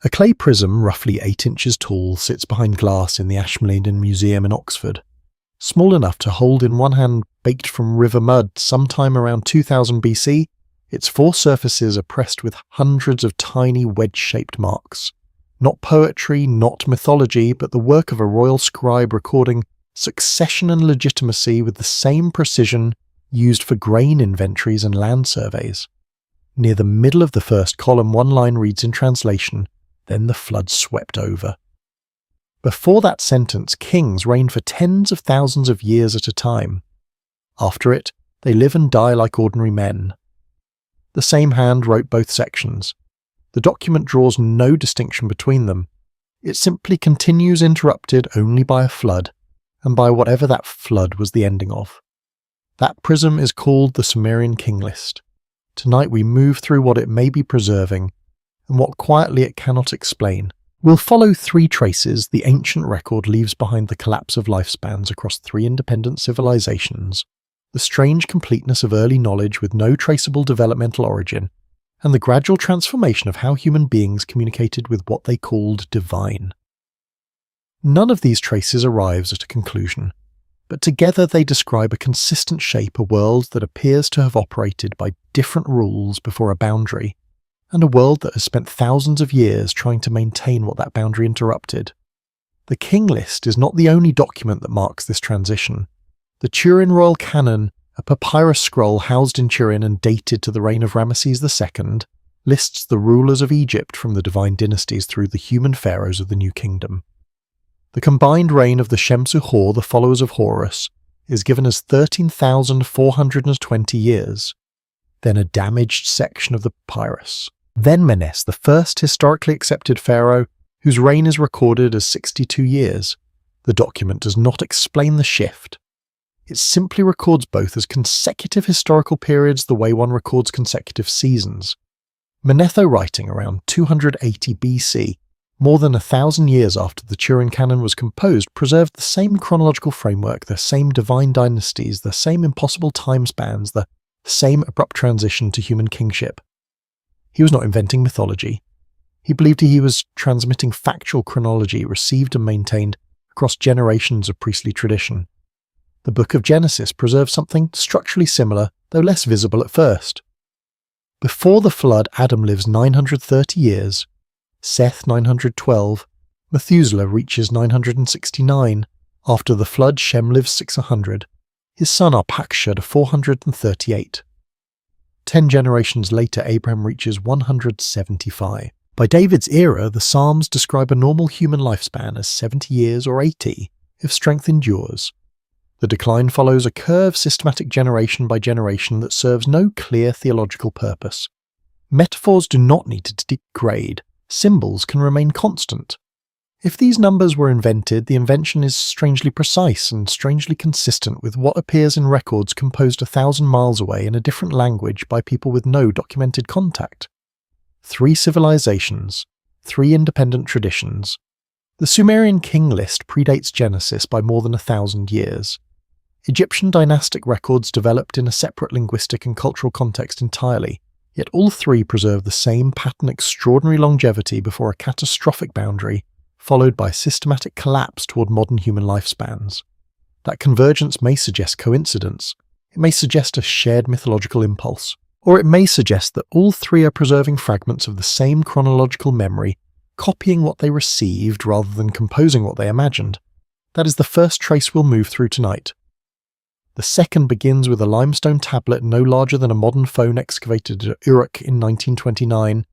A clay prism, roughly 8 inches tall, sits behind glass in the Ashmolean Museum in Oxford. Small enough to hold in one hand, baked from river mud sometime around 2000 BC, its 4 surfaces are pressed with hundreds of tiny wedge-shaped marks. Not poetry, not mythology, but the work of a royal scribe recording succession and legitimacy with the same precision used for grain inventories and land surveys. Near the middle of the first column, one line reads in translation, "Then the flood swept over." Before that sentence, kings reign for tens of thousands of years at a time. After it, they live and die like ordinary men. The same hand wrote both sections. The document draws no distinction between them. It simply continues interrupted only by a flood, and by whatever that flood was the ending of. That prism is called the Sumerian King List. Tonight we move through what it may be preserving, and what quietly it cannot explain. We'll follow 3 traces the ancient record leaves behind the collapse of lifespans across 3 independent civilizations, the strange completeness of early knowledge with no traceable developmental origin, and the gradual transformation of how human beings communicated with what they called divine. None of these traces arrives at a conclusion, but together they describe a consistent shape, a world that appears to have operated by different rules before a boundary, and a world that has spent thousands of years trying to maintain what that boundary interrupted. The King List is not the only document that marks this transition. The Turin Royal Canon, a papyrus scroll housed in Turin and dated to the reign of Ramesses II, lists the rulers of Egypt from the divine dynasties through the human pharaohs of the New Kingdom. The combined reign of the Shemsu-Hor, the followers of Horus, is given as 13,420 years, then a damaged section of the papyrus. Then Menes, the first historically accepted pharaoh, whose reign is recorded as 62 years. The document does not explain the shift. It simply records both as consecutive historical periods the way one records consecutive seasons. Manetho writing around 280 BC, more than 1,000 years after the Turin Canon was composed, preserved the same chronological framework, the same divine dynasties, the same impossible time spans, the same abrupt transition to human kingship. He was not inventing mythology. He believed he was transmitting factual chronology received and maintained across generations of priestly tradition. The Book of Genesis preserves something structurally similar, though less visible at first. Before the flood, Adam lives 930 years, Seth 912, Methuselah reaches 969, after the flood Shem lives 600, his son Arpachshad 438. 10 generations later, Abraham reaches 175. By David's era, the Psalms describe a normal human lifespan as 70 years or 80, if strength endures. The decline follows a curve systematic generation by generation that serves no clear theological purpose. Metaphors do not need to degrade, symbols can remain constant. If these numbers were invented, the invention is strangely precise and strangely consistent with what appears in records composed 1,000 miles away in a different language by people with no documented contact. 3 civilizations, 3 independent traditions. The Sumerian King List predates Genesis by more than 1,000 years. Egyptian dynastic records developed in a separate linguistic and cultural context entirely, yet all 3 preserve the same pattern extraordinary longevity before a catastrophic boundary, followed by systematic collapse toward modern human lifespans. That convergence may suggest coincidence, it may suggest a shared mythological impulse, or it may suggest that all 3 are preserving fragments of the same chronological memory, copying what they received rather than composing what they imagined. That is the first trace we'll move through tonight. The second begins with a limestone tablet no larger than a modern phone excavated at Uruk in 1929,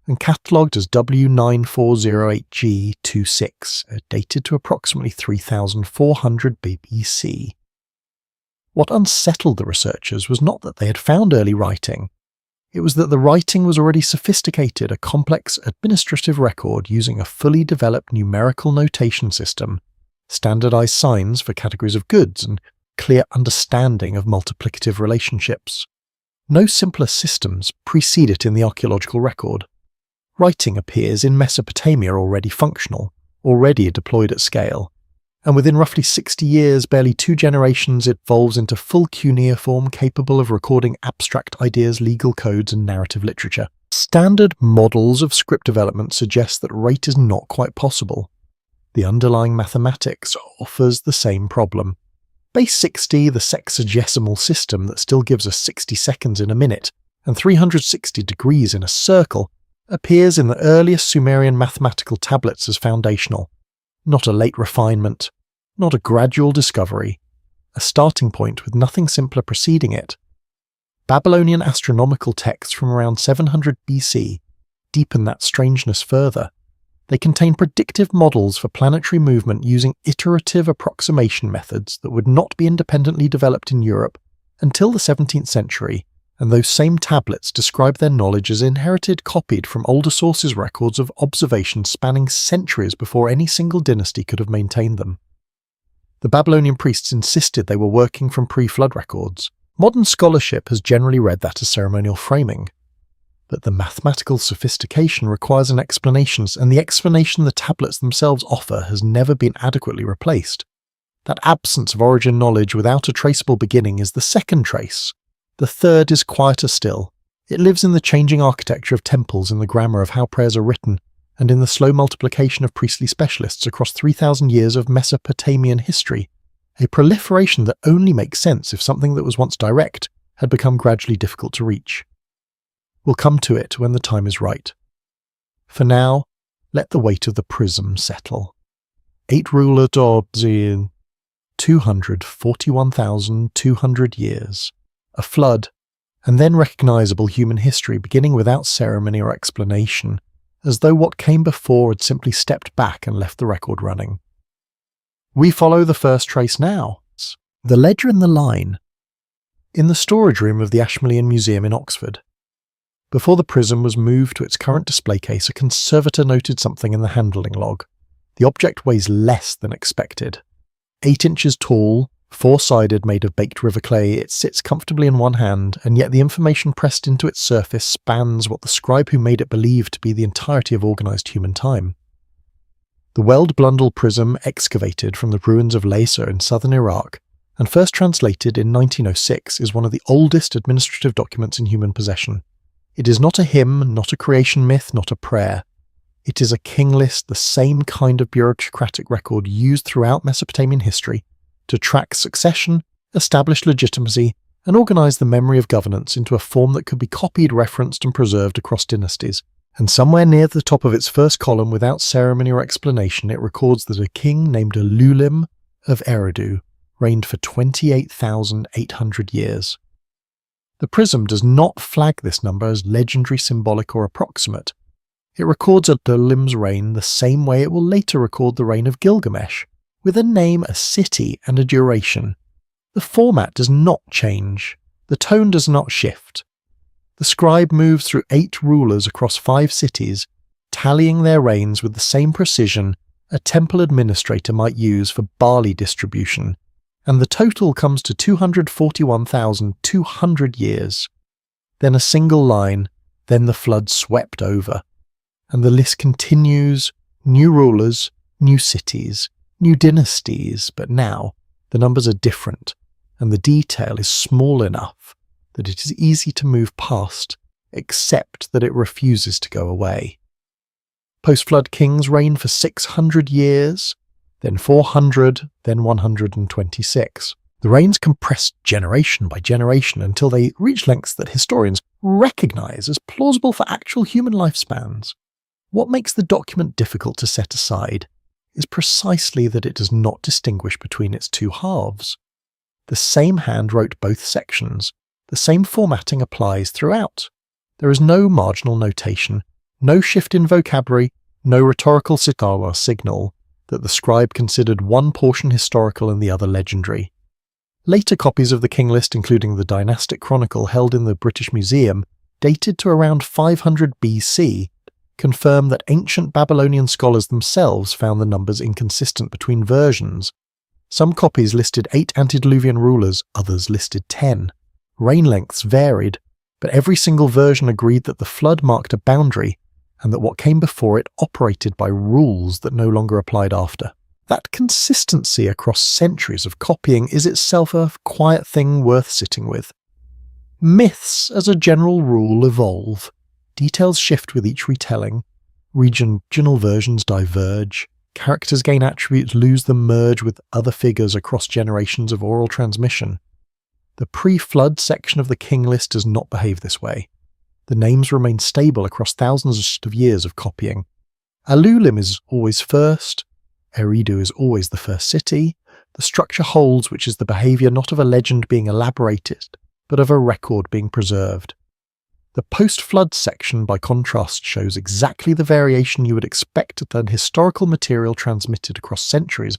and catalogued as W9408G26, dated to approximately 3400 BC. What unsettled the researchers was not that they had found early writing, it was that the writing was already sophisticated, a complex administrative record using a fully developed numerical notation system, standardized signs for categories of goods, and clear understanding of multiplicative relationships. No simpler systems precede it in the archaeological record. Writing appears in Mesopotamia already functional, already deployed at scale. and within roughly 60 years, barely 2 generations, it evolves into full cuneiform capable of recording abstract ideas, legal codes, and narrative literature. Standard models of script development suggest that rate is not quite possible. The underlying mathematics offers the same problem. Base 60, the sexagesimal system that still gives us 60 seconds in a minute and 360 degrees in a circle, appears in the earliest Sumerian mathematical tablets as foundational. Not a late refinement, not a gradual discovery, a starting point with nothing simpler preceding it. Babylonian astronomical texts from around 700 BC deepen that strangeness further. They contain predictive models for planetary movement using iterative approximation methods that would not be independently developed in Europe until the 17th century, and those same tablets describe their knowledge as inherited, copied from older sources' records of observations spanning centuries before any single dynasty could have maintained them. The Babylonian priests insisted they were working from pre-flood records. Modern scholarship has generally read that as ceremonial framing. But the mathematical sophistication requires an explanation, and the explanation the tablets themselves offer has never been adequately replaced. That absence of origin knowledge without a traceable beginning is the second trace. The third is quieter still. It lives in the changing architecture of temples, in the grammar of how prayers are written, and in the slow multiplication of priestly specialists across 3,000 years of Mesopotamian history, a proliferation that only makes sense if something that was once direct had become gradually difficult to reach. We'll come to it when the time is right. For now, let the weight of the prism settle. 8 ruler jobs in 241,200 years. A flood, and then recognizable human history beginning without ceremony or explanation, as though what came before had simply stepped back and left the record running. We follow the first trace now. The ledger and the line. In the storage room of the Ashmolean Museum in Oxford. Before the prism was moved to its current display case, a conservator noted something in the handling log. The object weighs less than expected. 8 inches tall, 4-sided, made of baked river clay, it sits comfortably in one hand, and yet the information pressed into its surface spans what the scribe who made it believed to be the entirety of organised human time. The Weld Blundell prism, excavated from the ruins of Laysa in southern Iraq, and first translated in 1906, is one of the oldest administrative documents in human possession. It is not a hymn, not a creation myth, not a prayer. It is a king list, the same kind of bureaucratic record used throughout Mesopotamian history to track succession, establish legitimacy, and organise the memory of governance into a form that could be copied, referenced, and preserved across dynasties. And somewhere near the top of its first column, without ceremony or explanation, it records that a king named Lulim of Eridu reigned for 28,800 years. The prism does not flag this number as legendary, symbolic, or approximate. It records Lulim's reign the same way it will later record the reign of Gilgamesh, with a name, a city, and a duration. The format does not change. The tone does not shift. The scribe moves through 8 rulers across 5 cities, tallying their reigns with the same precision a temple administrator might use for barley distribution, and the total comes to 241,200 years. Then a single line, then the flood swept over. And the list continues, new rulers, new cities, new dynasties, but now the numbers are different, and the detail is small enough that it is easy to move past, except that it refuses to go away. Post-flood kings reign for 600 years, then 400, then 126. The reigns compress generation by generation until they reach lengths that historians recognise as plausible for actual human lifespans. What makes the document difficult to set aside is precisely that it does not distinguish between its 2 halves. The same hand wrote both sections. The same formatting applies throughout. There is no marginal notation, no shift in vocabulary, no rhetorical signal that the scribe considered one portion historical and the other legendary. Later copies of the King List, including the Dynastic Chronicle held in the British Museum, dated to around 500 BC, confirm that ancient Babylonian scholars themselves found the numbers inconsistent between versions. Some copies listed 8 antediluvian rulers, others listed 10. Reign lengths varied, but every single version agreed that the flood marked a boundary, and that what came before it operated by rules that no longer applied after. That consistency across centuries of copying is itself a quiet thing worth sitting with. Myths, as a general rule, evolve. Details shift with each retelling. Regional versions diverge. Characters gain attributes, lose them, merge with other figures across generations of oral transmission. The pre-flood section of the King List does not behave this way. The names remain stable across thousands of years of copying. Alulim is always first. Eridu is always the first city. The structure holds, which is the behaviour not of a legend being elaborated, but of a record being preserved. The post-flood section, by contrast, shows exactly the variation you would expect at an historical material transmitted across centuries.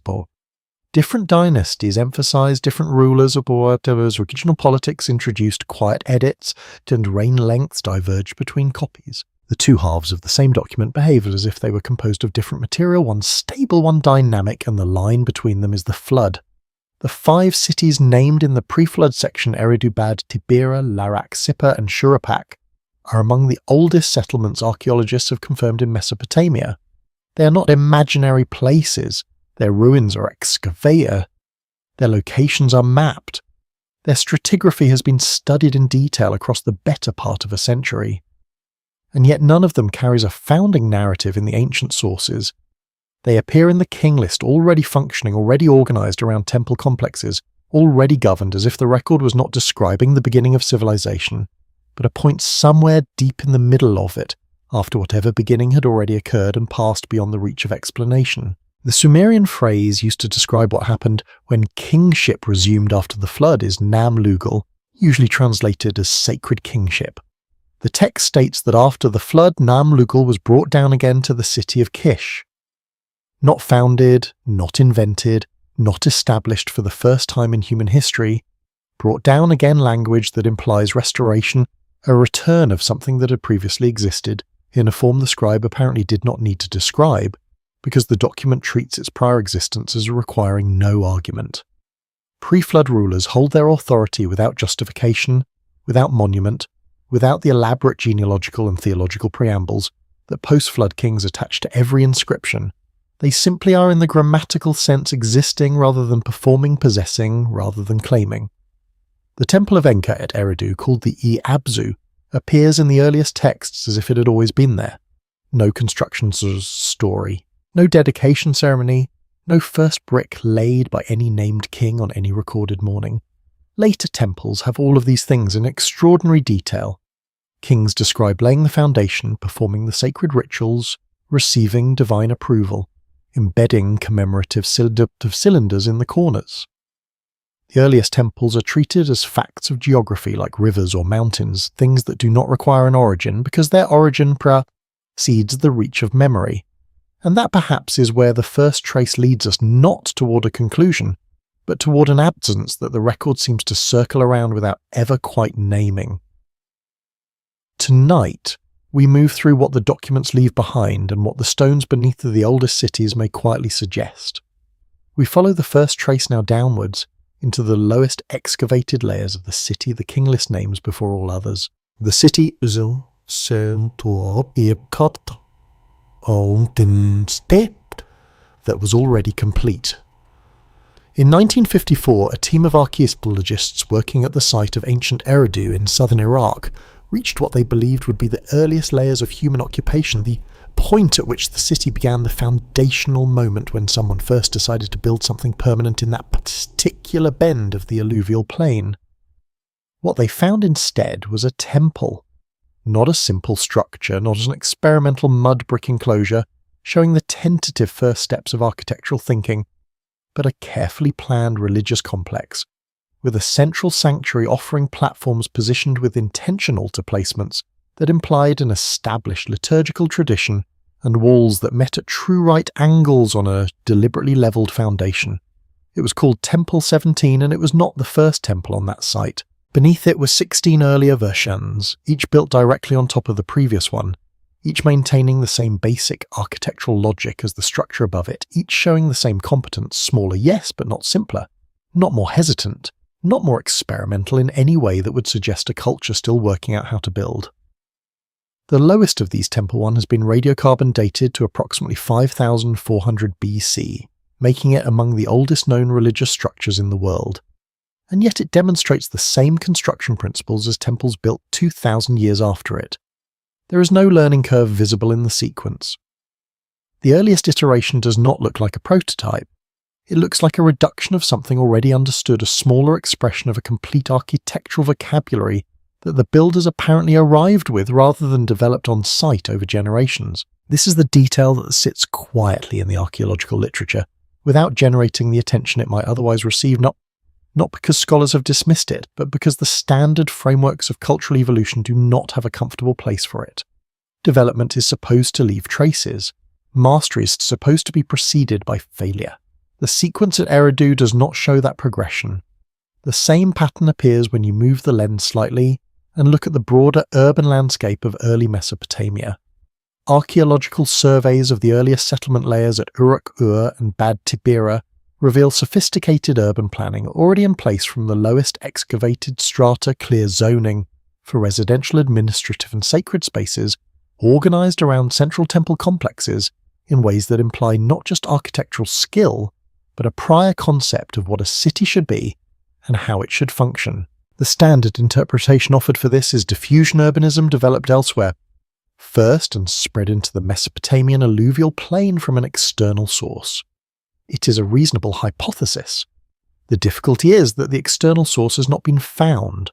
Different dynasties emphasised different rulers, regional politics introduced quiet edits, and reign lengths diverged between copies. The two halves of the same document behaved as if they were composed of different material, one stable, one dynamic, and the line between them is the flood. The 5 cities named in the pre-flood section, Eridu, Bad, Tibera, Larak, Sippar, and Shurapak, are among the oldest settlements archaeologists have confirmed in Mesopotamia. They are not imaginary places. Their ruins are excavated. Their locations are mapped. Their stratigraphy has been studied in detail across the better part of a century. And yet none of them carries a founding narrative in the ancient sources. They appear in the King List already functioning, already organised around temple complexes, already governed as if the record was not describing the beginning of civilization, but a point somewhere deep in the middle of it, after whatever beginning had already occurred and passed beyond the reach of explanation. The Sumerian phrase used to describe what happened when kingship resumed after the flood is Nam-Lugal, usually translated as sacred kingship. The text states that after the flood, Nam-Lugal was brought down again to the city of Kish. Not founded, not invented, not established for the first time in human history, brought down again language that implies restoration, a return of something that had previously existed, in a form the scribe apparently did not need to describe, because the document treats its prior existence as requiring no argument. Pre-flood rulers hold their authority without justification, without monument, without the elaborate genealogical and theological preambles that post-flood kings attach to every inscription. They simply are in the grammatical sense existing rather than performing, possessing rather than claiming. The temple of Enka at Eridu, called the Abzu, appears in the earliest texts as if it had always been there. No construction story, no dedication ceremony, no first brick laid by any named king on any recorded morning. Later temples have all of these things in extraordinary detail. Kings describe laying the foundation, performing the sacred rituals, receiving divine approval, embedding commemorative cylinders in the corners. The earliest temples are treated as facts of geography like rivers or mountains, things that do not require an origin because their origin precedes the reach of memory. And that perhaps is where the first trace leads us not toward a conclusion, but toward an absence that the record seems to circle around without ever quite naming. Tonight, we move through what the documents leave behind and what the stones beneath the oldest cities may quietly suggest. We follow the first trace now downwards into the lowest excavated layers of the city the King List names before all others. The city that was already complete. In 1954, a team of archaeologists working at the site of ancient Eridu in southern Iraq reached what they believed would be the earliest layers of human occupation, the point at which the city began, the foundational moment when someone first decided to build something permanent in that particular bend of the alluvial plain. What they found instead was a temple, not a simple structure, not an experimental mud brick enclosure showing the tentative first steps of architectural thinking, but a carefully planned religious complex, with a central sanctuary offering platforms positioned with intention altar placements that implied an established liturgical tradition and walls that met at true right angles on a deliberately levelled foundation. It was called Temple 17, and it was not the first temple on that site. Beneath it were 16 earlier versions, each built directly on top of the previous one, each maintaining the same basic architectural logic as the structure above it, each showing the same competence, smaller yes, but not simpler, not more hesitant, not more experimental in any way that would suggest a culture still working out how to build. The lowest of these Temple 1 has been radiocarbon dated to approximately 5400 BC, making it among the oldest known religious structures in the world. And yet it demonstrates the same construction principles as temples built 2,000 years after it. There is no learning curve visible in the sequence. The earliest iteration does not look like a prototype. It looks like a reduction of something already understood, a smaller expression of a complete architectural vocabulary that the builders apparently arrived with rather than developed on site over generations. This is the detail that sits quietly in the archaeological literature, without generating the attention it might otherwise receive, not because scholars have dismissed it, but because the standard frameworks of cultural evolution do not have a comfortable place for it. Development is supposed to leave traces. Mastery is supposed to be preceded by failure. The sequence at Eridu does not show that progression. The same pattern appears when you move the lens slightly and look at the broader urban landscape of early Mesopotamia. Archaeological surveys of the earliest settlement layers at Uruk-Ur and Bad Tibira reveal sophisticated urban planning already in place from the lowest excavated strata, clear zoning for residential, administrative and sacred spaces organized around central temple complexes in ways that imply not just architectural skill, but a prior concept of what a city should be and how it should function. The standard interpretation offered for this is diffusion urbanism developed elsewhere, first and spread into the Mesopotamian alluvial plain from an external source. It is a reasonable hypothesis. The difficulty is that the external source has not been found.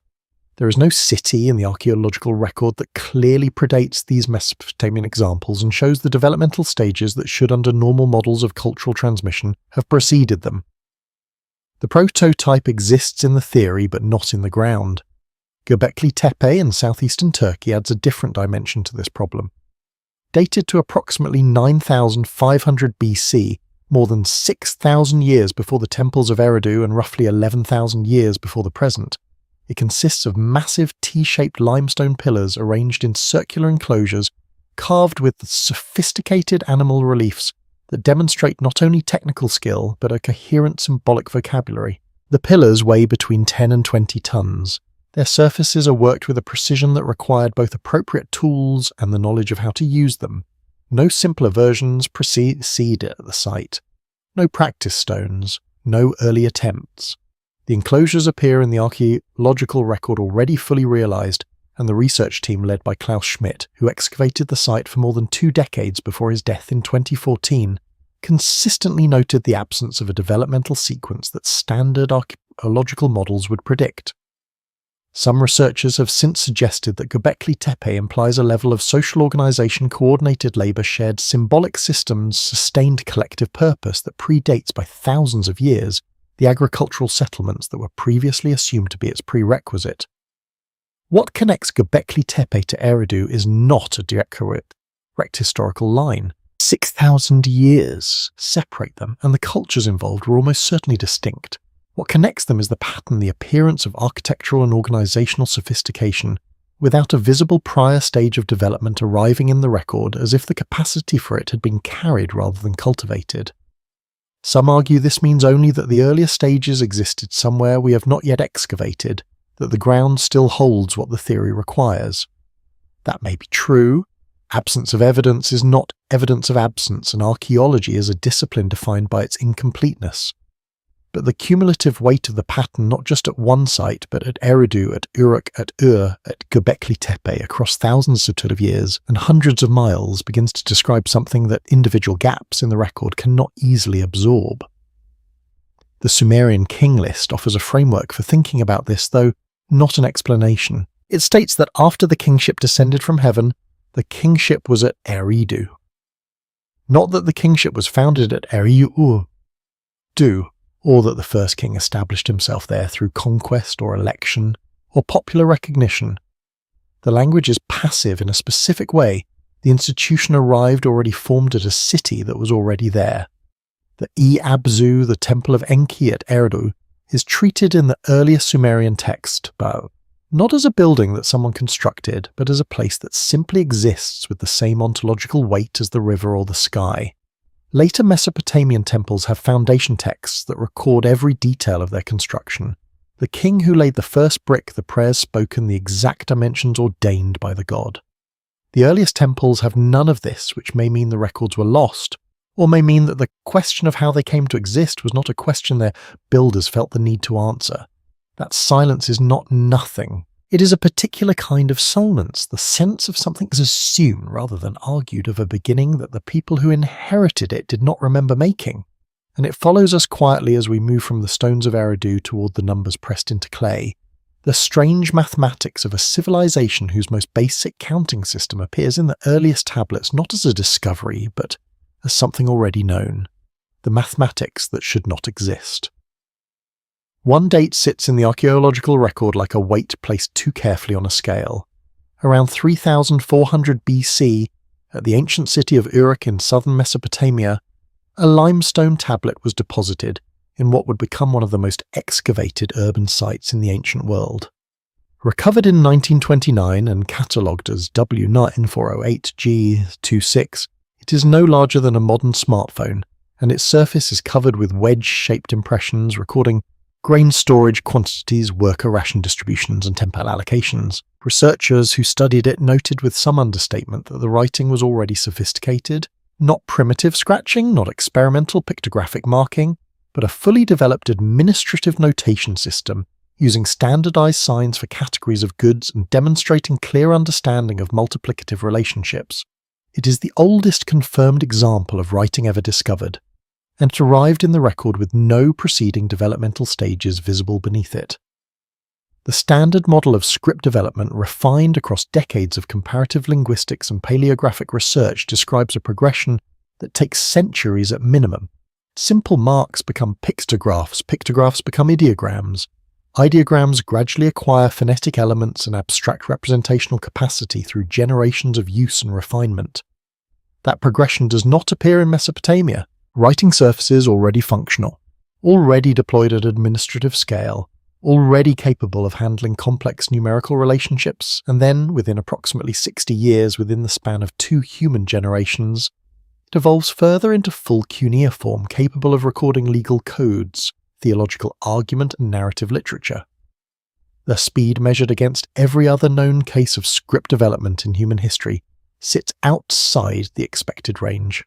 There is no city in the archaeological record that clearly predates these Mesopotamian examples and shows the developmental stages that should, under normal models of cultural transmission, have preceded them. The prototype exists in the theory but not in the ground. Göbekli Tepe in southeastern Turkey adds a different dimension to this problem. Dated to approximately 9,500 BC, more than 6,000 years before the temples of Eridu and roughly 11,000 years before the present, it consists of massive T-shaped limestone pillars arranged in circular enclosures carved with sophisticated animal reliefs that demonstrate not only technical skill but a coherent symbolic vocabulary. The pillars weigh between 10 and 20 tons. Their surfaces are worked with a precision that required both appropriate tools and the knowledge of how to use them. No simpler versions precede at the site. No practice stones. No early attempts. The enclosures appear in the archaeological record already fully realized, and the research team led by Klaus Schmidt, who excavated the site for more than 2 decades before his death in 2014, consistently noted the absence of a developmental sequence that standard archaeological models would predict. Some researchers have since suggested that Göbekli Tepe implies a level of social organization, coordinated labor, shared symbolic systems, sustained collective purpose that predates by thousands of years the agricultural settlements that were previously assumed to be its prerequisite. What connects Göbekli Tepe to Eridu is not a direct historical line. 6,000 years separate them, and the cultures involved were almost certainly distinct. What connects them is the pattern, the appearance of architectural and organizational sophistication, without a visible prior stage of development arriving in the record, as if the capacity for it had been carried rather than cultivated. Some argue this means only that the earlier stages existed somewhere we have not yet excavated, that the ground still holds what the theory requires. That may be true. Absence of evidence is not evidence of absence, and archaeology is a discipline defined by its incompleteness. But the cumulative weight of the pattern, not just at one site, but at Eridu, at Uruk-Ur, at Göbekli Tepe, across thousands of years and hundreds of miles, begins to describe something that individual gaps in the record cannot easily absorb. The Sumerian King List offers a framework for thinking about this, though not an explanation. It states that after the kingship descended from heaven, the kingship was at Eridu. Not that the kingship was founded at Eridu, or that the first king established himself there through conquest or election or popular recognition. The language is passive in a specific way. The institution arrived already formed at a city that was already there. The Abzu, the temple of Enki at Eridu, is treated in the earlier Sumerian text, but not as a building that someone constructed, but as a place that simply exists with the same ontological weight as the river or the sky. Later Mesopotamian temples have foundation texts that record every detail of their construction. The king who laid the first brick, the prayers spoken, the exact dimensions ordained by the god. The earliest temples have none of this, which may mean the records were lost, or may mean that the question of how they came to exist was not a question their builders felt the need to answer. That silence is not nothing. It is a particular kind of silence, the sense of something is assumed rather than argued of a beginning that the people who inherited it did not remember making. And it follows us quietly as we move from the stones of Eridu toward the numbers pressed into clay. The strange mathematics of a civilization whose most basic counting system appears in the earliest tablets not as a discovery, but as something already known. The mathematics that should not exist. One date sits in the archaeological record like a weight placed too carefully on a scale. Around 3400 BC, at the ancient city of Uruk in southern Mesopotamia, a limestone tablet was deposited in what would become one of the most excavated urban sites in the ancient world. Recovered in 1929 and catalogued as W9408G26, it is no larger than a modern smartphone, and its surface is covered with wedge-shaped impressions recording grain storage quantities, worker ration distributions, and temple allocations. Researchers who studied it noted with some understatement that the writing was already sophisticated, not primitive scratching, not experimental pictographic marking, but a fully developed administrative notation system using standardized signs for categories of goods and demonstrating clear understanding of multiplicative relationships. It is the oldest confirmed example of writing ever discovered, and it arrived in the record with no preceding developmental stages visible beneath it. The standard model of script development refined across decades of comparative linguistics and paleographic research describes a progression that takes centuries at minimum. Simple marks become pictographs, pictographs become ideograms. Ideograms gradually acquire phonetic elements and abstract representational capacity through generations of use and refinement. That progression does not appear in Mesopotamia. Writing surfaces already functional, already deployed at administrative scale, already capable of handling complex numerical relationships, and then, within approximately 60 years within the span of 2 human generations, it evolves further into full cuneiform capable of recording legal codes, theological argument and narrative literature. The speed measured against every other known case of script development in human history sits outside the expected range.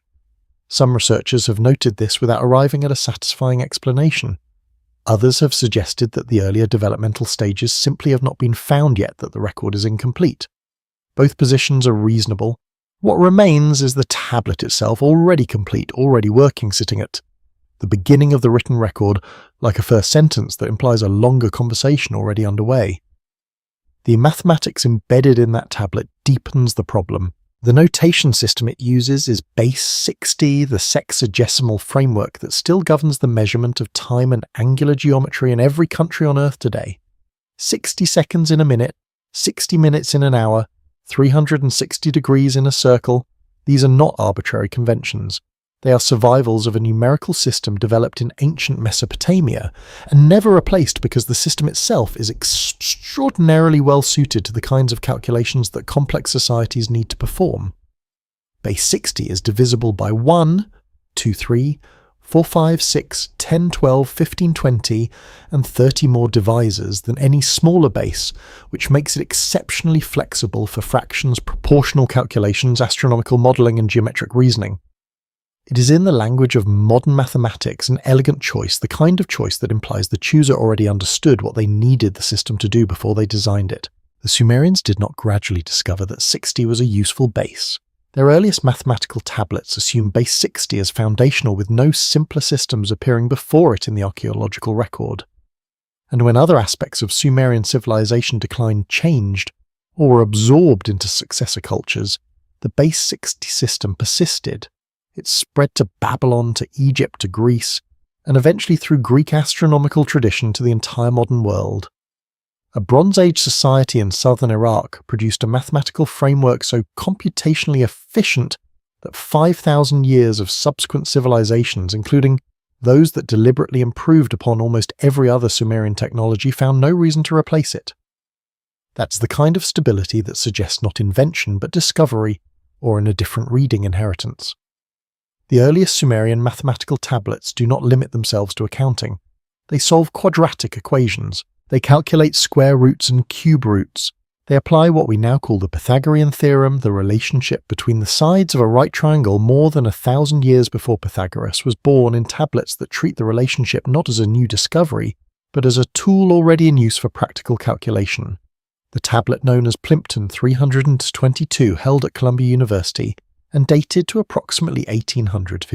Some researchers have noted this without arriving at a satisfying explanation. Others have suggested that the earlier developmental stages simply have not been found yet, that the record is incomplete. Both positions are reasonable. What remains is the tablet itself, already complete, already working, sitting at the beginning of the written record, like a first sentence that implies a longer conversation already underway. The mathematics embedded in that tablet deepens the problem. The notation system it uses is base 60, the sexagesimal framework that still governs the measurement of time and angular geometry in every country on Earth today. 60 seconds in a minute, 60 minutes in an hour, 360 degrees in a circle. These are not arbitrary conventions. They are survivals of a numerical system developed in ancient Mesopotamia and never replaced because the system itself is extraordinarily well suited to the kinds of calculations that complex societies need to perform. Base 60 is divisible by 1, 2, 3, 4, 5, 6, 10, 12, 15, 20, and 30 more divisors than any smaller base, which makes it exceptionally flexible for fractions, proportional calculations, astronomical modelling, and geometric reasoning. It is in the language of modern mathematics an elegant choice, the kind of choice that implies the chooser already understood what they needed the system to do before they designed it. The Sumerians did not gradually discover that 60 was a useful base. Their earliest mathematical tablets assume base 60 as foundational, with no simpler systems appearing before it in the archaeological record. And when other aspects of Sumerian civilization decline changed, or were absorbed into successor cultures, the base 60 system persisted. It spread to Babylon, to Egypt, to Greece, and eventually through Greek astronomical tradition to the entire modern world. A Bronze Age society in southern Iraq produced a mathematical framework so computationally efficient that 5,000 years of subsequent civilizations, including those that deliberately improved upon almost every other Sumerian technology, found no reason to replace it. That's the kind of stability that suggests not invention but discovery, or in a different reading, inheritance. The earliest Sumerian mathematical tablets do not limit themselves to accounting. They solve quadratic equations. They calculate square roots and cube roots. They apply what we now call the Pythagorean theorem, the relationship between the sides of a right triangle more than 1,000 years before Pythagoras was born, in tablets that treat the relationship not as a new discovery, but as a tool already in use for practical calculation. The tablet known as Plimpton 322, held at Columbia University and dated to approximately 1800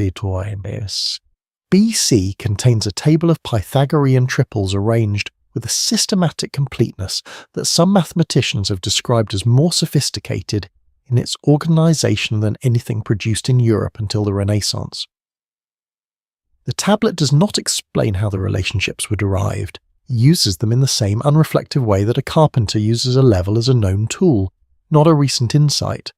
BC, contains a table of Pythagorean triples arranged with a systematic completeness that some mathematicians have described as more sophisticated in its organization than anything produced in Europe until the Renaissance. The tablet does not explain how the relationships were derived. It uses them in the same unreflective way that a carpenter uses a level as a known tool, not a recent insight.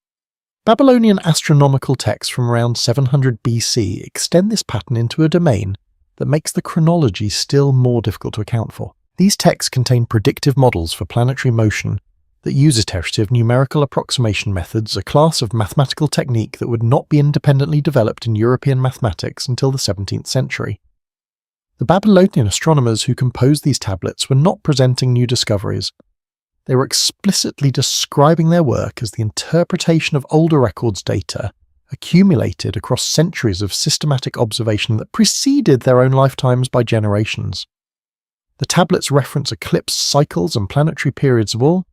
Babylonian astronomical texts from around 700 BC extend this pattern into a domain that makes the chronology still more difficult to account for. These texts contain predictive models for planetary motion that use iterative numerical approximation methods, a class of mathematical technique that would not be independently developed in European mathematics until the 17th century. The Babylonian astronomers who composed these tablets were not presenting new discoveries. They were explicitly describing their work as the interpretation of older records data accumulated across centuries of systematic observation that preceded their own lifetimes by generations. The tablets reference eclipse cycles and planetary periods of all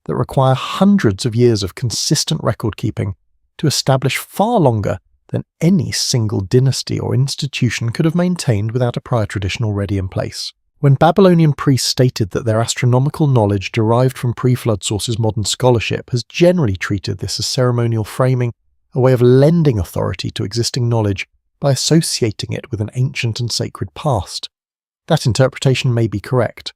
that require hundreds of years of consistent record-keeping to establish far longer than any single dynasty or institution could have maintained without a prior tradition already in place. When Babylonian priests stated that their astronomical knowledge derived from pre-flood sources, modern scholarship has generally treated this as ceremonial framing, a way of lending authority to existing knowledge by associating it with an ancient and sacred past. That interpretation may be correct.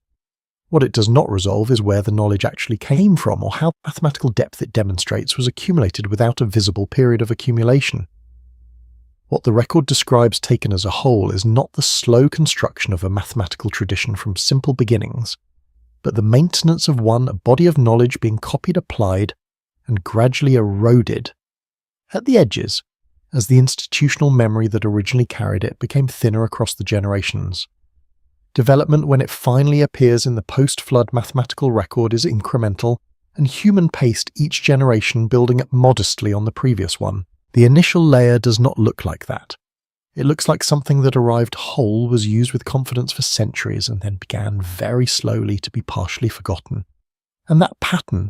What it does not resolve is where the knowledge actually came from, or how the mathematical depth it demonstrates was accumulated without a visible period of accumulation. What the record describes taken as a whole is not the slow construction of a mathematical tradition from simple beginnings, but the maintenance of one body of knowledge being copied, applied, and gradually eroded at the edges as the institutional memory that originally carried it became thinner across the generations. Development, when it finally appears in the post-flood mathematical record, is incremental and human-paced, each generation building up modestly on the previous one. The initial layer does not look like that. It looks like something that arrived whole, was used with confidence for centuries, and then began very slowly to be partially forgotten. And that pattern,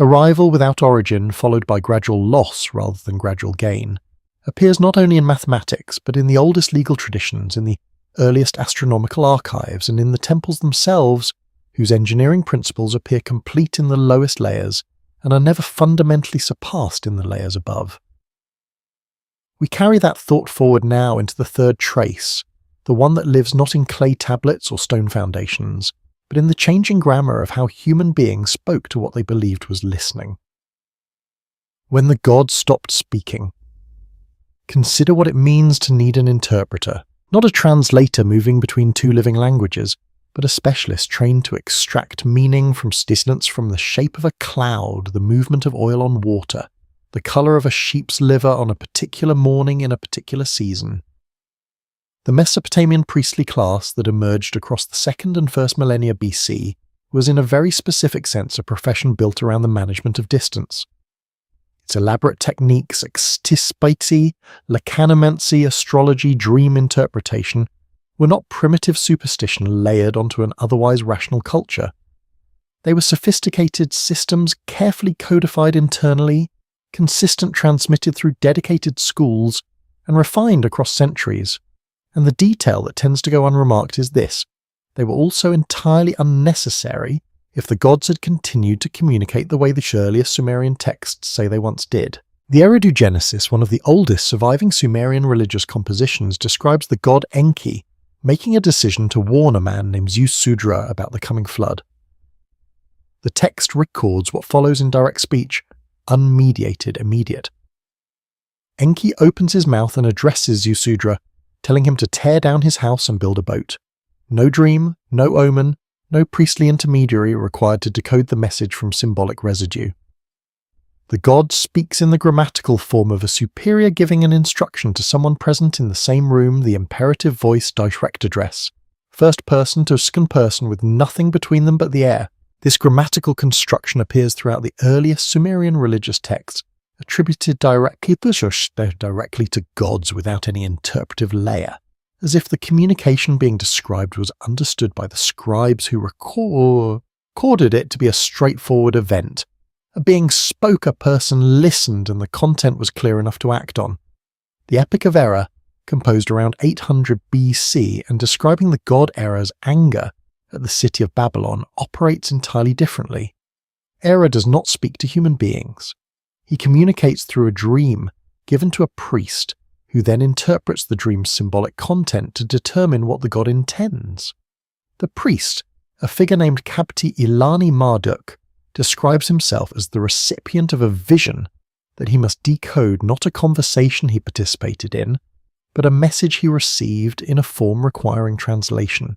arrival without origin followed by gradual loss rather than gradual gain, appears not only in mathematics but in the oldest legal traditions, in the earliest astronomical archives, and in the temples themselves, whose engineering principles appear complete in the lowest layers and are never fundamentally surpassed in the layers above. We carry that thought forward now into the third trace, the one that lives not in clay tablets or stone foundations, but in the changing grammar of how human beings spoke to what they believed was listening. When the gods stopped speaking. Consider what it means to need an interpreter. Not a translator moving between two living languages, but a specialist trained to extract meaning from distance, from the shape of a cloud, the movement of oil on water, the colour of a sheep's liver on a particular morning in a particular season. The Mesopotamian priestly class that emerged across the 2nd and 1st millennia BC was in a very specific sense a profession built around the management of distance. Its elaborate techniques, extispity, lacanomancy, astrology, dream interpretation, were not primitive superstition layered onto an otherwise rational culture. They were sophisticated systems carefully codified internally, consistent transmitted through dedicated schools, and refined across centuries. And the detail that tends to go unremarked is this: they were also entirely unnecessary if the gods had continued to communicate the way the earliest Sumerian texts say they once did. The Eridu Genesis, one of the oldest surviving Sumerian religious compositions, describes the god Enki making a decision to warn a man named Yusudra about the coming flood. The text records what follows in direct speech, unmediated, immediate. Enki opens his mouth and addresses Yusudra, telling him to tear down his house and build a boat. No dream, no omen, no priestly intermediary required to decode the message from symbolic residue. The god speaks in the grammatical form of a superior giving an instruction to someone present in the same room, the imperative voice direct address, first person to second person with nothing between them but the air, This grammatical construction appears throughout the earliest Sumerian religious texts, attributed directly to gods without any interpretive layer, as if the communication being described was understood by the scribes who recorded it to be a straightforward event. A being spoke, a person listened, and the content was clear enough to act on. The Epic of Error, composed around 800 BC and describing the god Error's anger at the city of Babylon, operates entirely differently. Error does not speak to human beings. He communicates through a dream given to a priest, who then interprets the dream's symbolic content to determine what the god intends. The priest, a figure named Kabti Ilani Marduk, describes himself as the recipient of a vision that he must decode, not a conversation he participated in, but a message he received in a form requiring translation.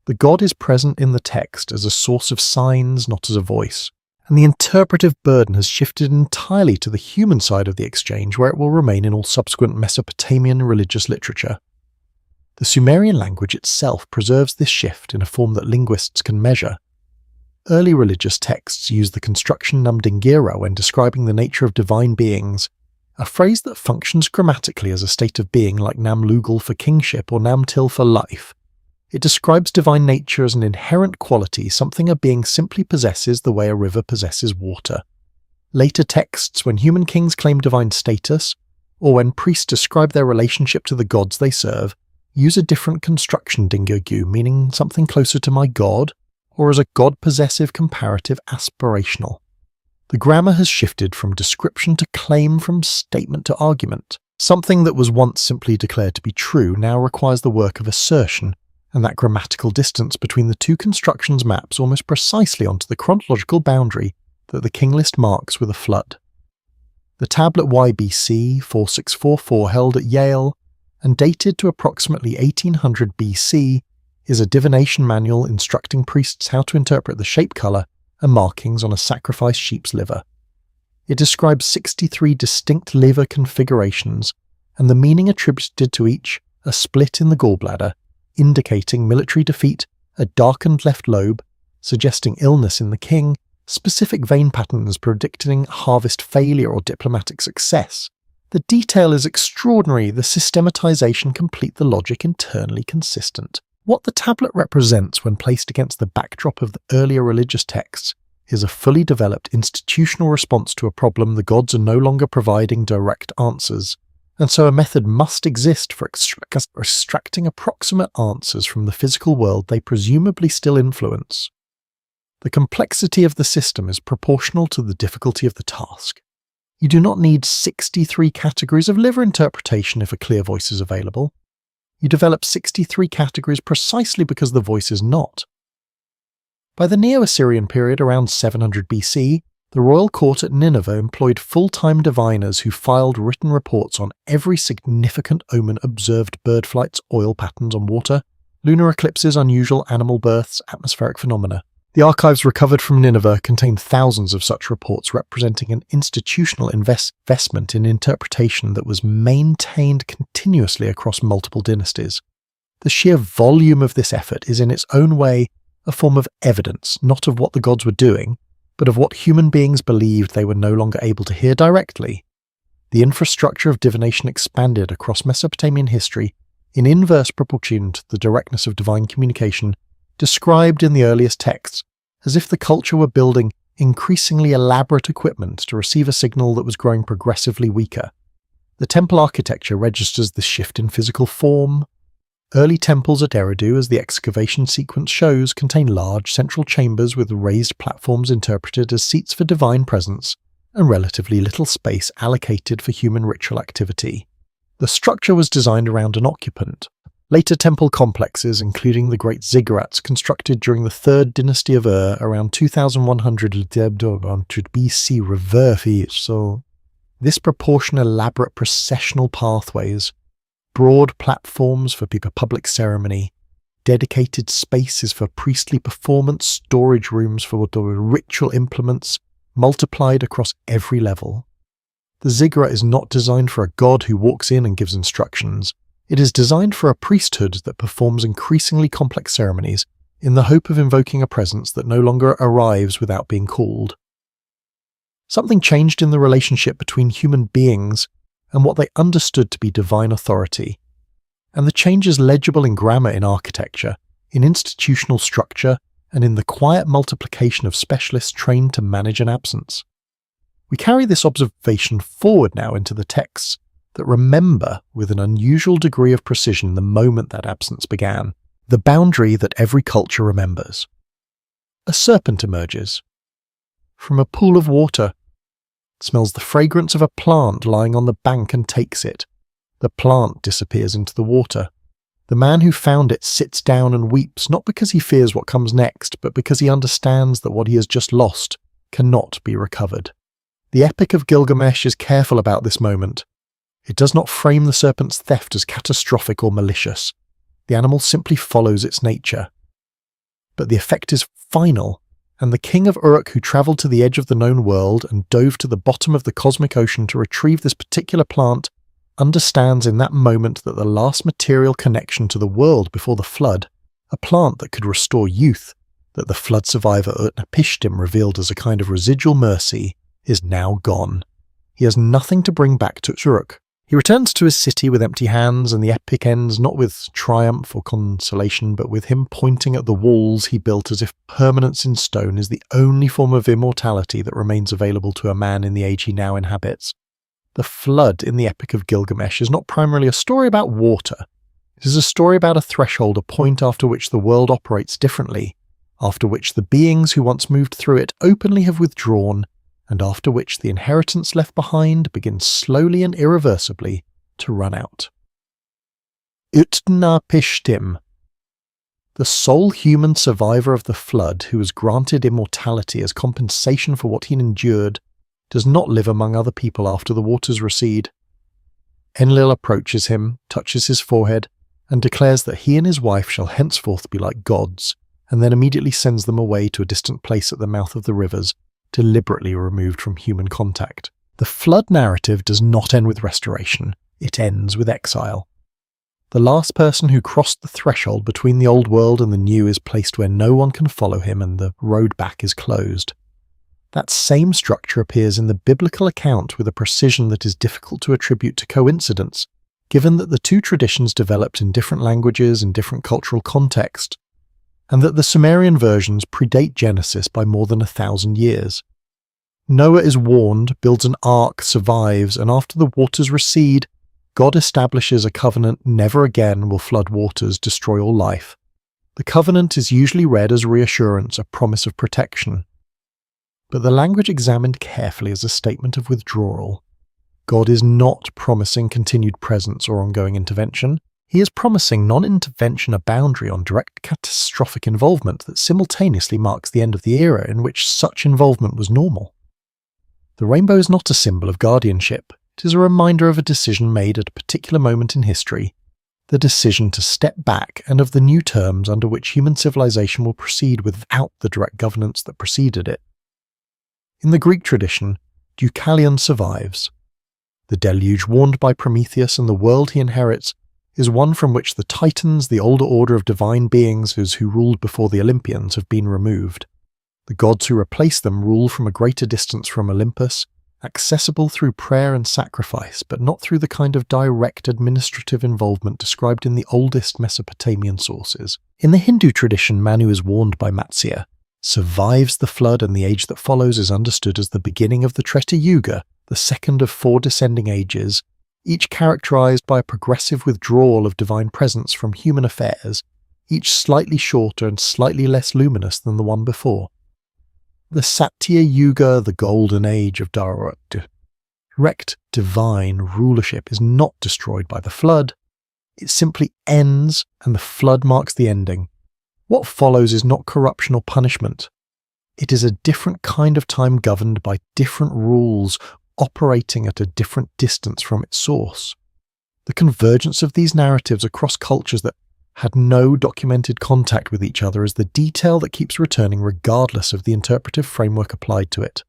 The god is present in the text as a source of signs, not as a voice, and the interpretive burden has shifted entirely to the human side of the exchange, where it will remain in all subsequent Mesopotamian religious literature. The Sumerian language itself preserves this shift in a form that linguists can measure. Early religious texts use the construction Namdingira when describing the nature of divine beings, a phrase that functions grammatically as a state of being like Namlugal for kingship or Namtil for life. It describes divine nature as an inherent quality, something a being simply possesses the way a river possesses water. Later texts, when human kings claim divine status, or when priests describe their relationship to the gods they serve, use a different construction dingogu, meaning something closer to my god, or as a god-possessive comparative aspirational. The grammar has shifted from description to claim, from statement to argument. Something that was once simply declared to be true now requires the work of assertion, and that grammatical distance between the two constructions maps almost precisely onto the chronological boundary that the King List marks with a flood. The tablet YBC 4644 held at Yale and dated to approximately 1800 BC is a divination manual instructing priests how to interpret the shape, colour, and markings on a sacrificed sheep's liver. It describes 63 distinct liver configurations, and the meaning attributed to each, a split in the gallbladder, indicating military defeat, a darkened left lobe, suggesting illness in the king, specific vein patterns predicting harvest failure or diplomatic success. The detail is extraordinary, the systematization complete, the logic internally consistent. What the tablet represents when placed against the backdrop of the earlier religious texts is a fully developed institutional response to a problem the gods are no longer providing direct answers, and so a method must exist for extracting approximate answers from the physical world they presumably still influence. The complexity of the system is proportional to the difficulty of the task. You do not need 63 categories of liver interpretation if a clear voice is available. You develop 63 categories precisely because the voice is not. By the Neo-Assyrian period around 700 BC, the royal court at Nineveh employed full-time diviners who filed written reports on every significant omen, observed bird flights, oil patterns on water, lunar eclipses, unusual animal births, atmospheric phenomena. The archives recovered from Nineveh contained thousands of such reports, representing an institutional investment in interpretation that was maintained continuously across multiple dynasties. The sheer volume of this effort is in its own way a form of evidence, not of what the gods were doing, but of what human beings believed they were no longer able to hear directly. The infrastructure of divination expanded across Mesopotamian history in inverse proportion to the directness of divine communication described in the earliest texts, as if the culture were building increasingly elaborate equipment to receive a signal that was growing progressively weaker. The temple architecture registers this shift in physical form. Early temples at Eridu, as the excavation sequence shows, contain large central chambers with raised platforms interpreted as seats for divine presence, and relatively little space allocated for human ritual activity. The structure was designed around an occupant. Later temple complexes, including the great ziggurats constructed during the 3rd dynasty of Ur around 2100 BC, reverse this proportion elaborate processional pathways, broad platforms for public ceremony, dedicated spaces for priestly performance, storage rooms for ritual implements, multiplied across every level. The ziggurat is not designed for a god who walks in and gives instructions. It is designed for a priesthood that performs increasingly complex ceremonies in the hope of invoking a presence that no longer arrives without being called. Something changed in the relationship between human beings and what they understood to be divine authority, and the change is legible in grammar, in architecture, in institutional structure, and in the quiet multiplication of specialists trained to manage an absence. We carry this observation forward now into the texts that remember with an unusual degree of precision the moment that absence began, the boundary that every culture remembers. A serpent emerges. From a pool of water, smells the fragrance of a plant lying on the bank and takes it. The plant disappears into the water. The man who found it sits down and weeps, not because he fears what comes next, but because he understands that what he has just lost cannot be recovered. The Epic of Gilgamesh is careful about this moment. It does not frame the serpent's theft as catastrophic or malicious. The animal simply follows its nature. But the effect is final, and the king of Uruk, who travelled to the edge of the known world and dove to the bottom of the cosmic ocean to retrieve this particular plant, understands in that moment that the last material connection to the world before the flood, a plant that could restore youth, that the flood survivor Utnapishtim revealed as a kind of residual mercy, is now gone. He has nothing to bring back to Uruk. He returns to his city with empty hands, and the epic ends not with triumph or consolation, but with him pointing at the walls he built as if permanence in stone is the only form of immortality that remains available to a man in the age he now inhabits. The flood in the Epic of Gilgamesh is not primarily a story about water. It is a story about a threshold, a point after which the world operates differently, after which the beings who once moved through it openly have withdrawn, and after which the inheritance left behind begins slowly and irreversibly to run out. Utnapishtim, the sole human survivor of the flood who was granted immortality as compensation for what he endured, does not live among other people after the waters recede. Enlil approaches him, touches his forehead, and declares that he and his wife shall henceforth be like gods, and then immediately sends them away to a distant place at the mouth of the rivers, deliberately removed from human contact. The flood narrative does not end with restoration, it ends with exile. The last person who crossed the threshold between the old world and the new is placed where no one can follow him and the road back is closed. That same structure appears in the biblical account with a precision that is difficult to attribute to coincidence, given that the two traditions developed in different languages and different cultural contexts, and that the Sumerian versions predate Genesis by more than 1,000 years. Noah is warned, builds an ark, survives, and after the waters recede, God establishes a covenant never again will flood waters destroy all life. The covenant is usually read as reassurance, a promise of protection. But the language examined carefully is a statement of withdrawal. God is not promising continued presence or ongoing intervention. He is promising non-intervention, a boundary on direct catastrophic involvement that simultaneously marks the end of the era in which such involvement was normal. The rainbow is not a symbol of guardianship. It is a reminder of a decision made at a particular moment in history, the decision to step back and of the new terms under which human civilization will proceed without the direct governance that preceded it. In the Greek tradition, Deucalion survives. The deluge warned by Prometheus and the world he inherits is one from which the Titans, the older order of divine beings who ruled before the Olympians, have been removed. The gods who replace them rule from a greater distance from Olympus, accessible through prayer and sacrifice, but not through the kind of direct administrative involvement described in the oldest Mesopotamian sources. In the Hindu tradition, Manu is warned by Matsya, survives the flood, and the age that follows is understood as the beginning of the Treta Yuga, the second of 4 descending ages, each characterized by a progressive withdrawal of divine presence from human affairs, each slightly shorter and slightly less luminous than the one before. The Satya Yuga, the golden age of direct divine rulership, is not destroyed by the flood. It simply ends, and the flood marks the ending. What follows is not corruption or punishment. It is a different kind of time governed by different rules, operating at a different distance from its source. The convergence of these narratives across cultures that had no documented contact with each other is the detail that keeps returning regardless of the interpretive framework applied to it.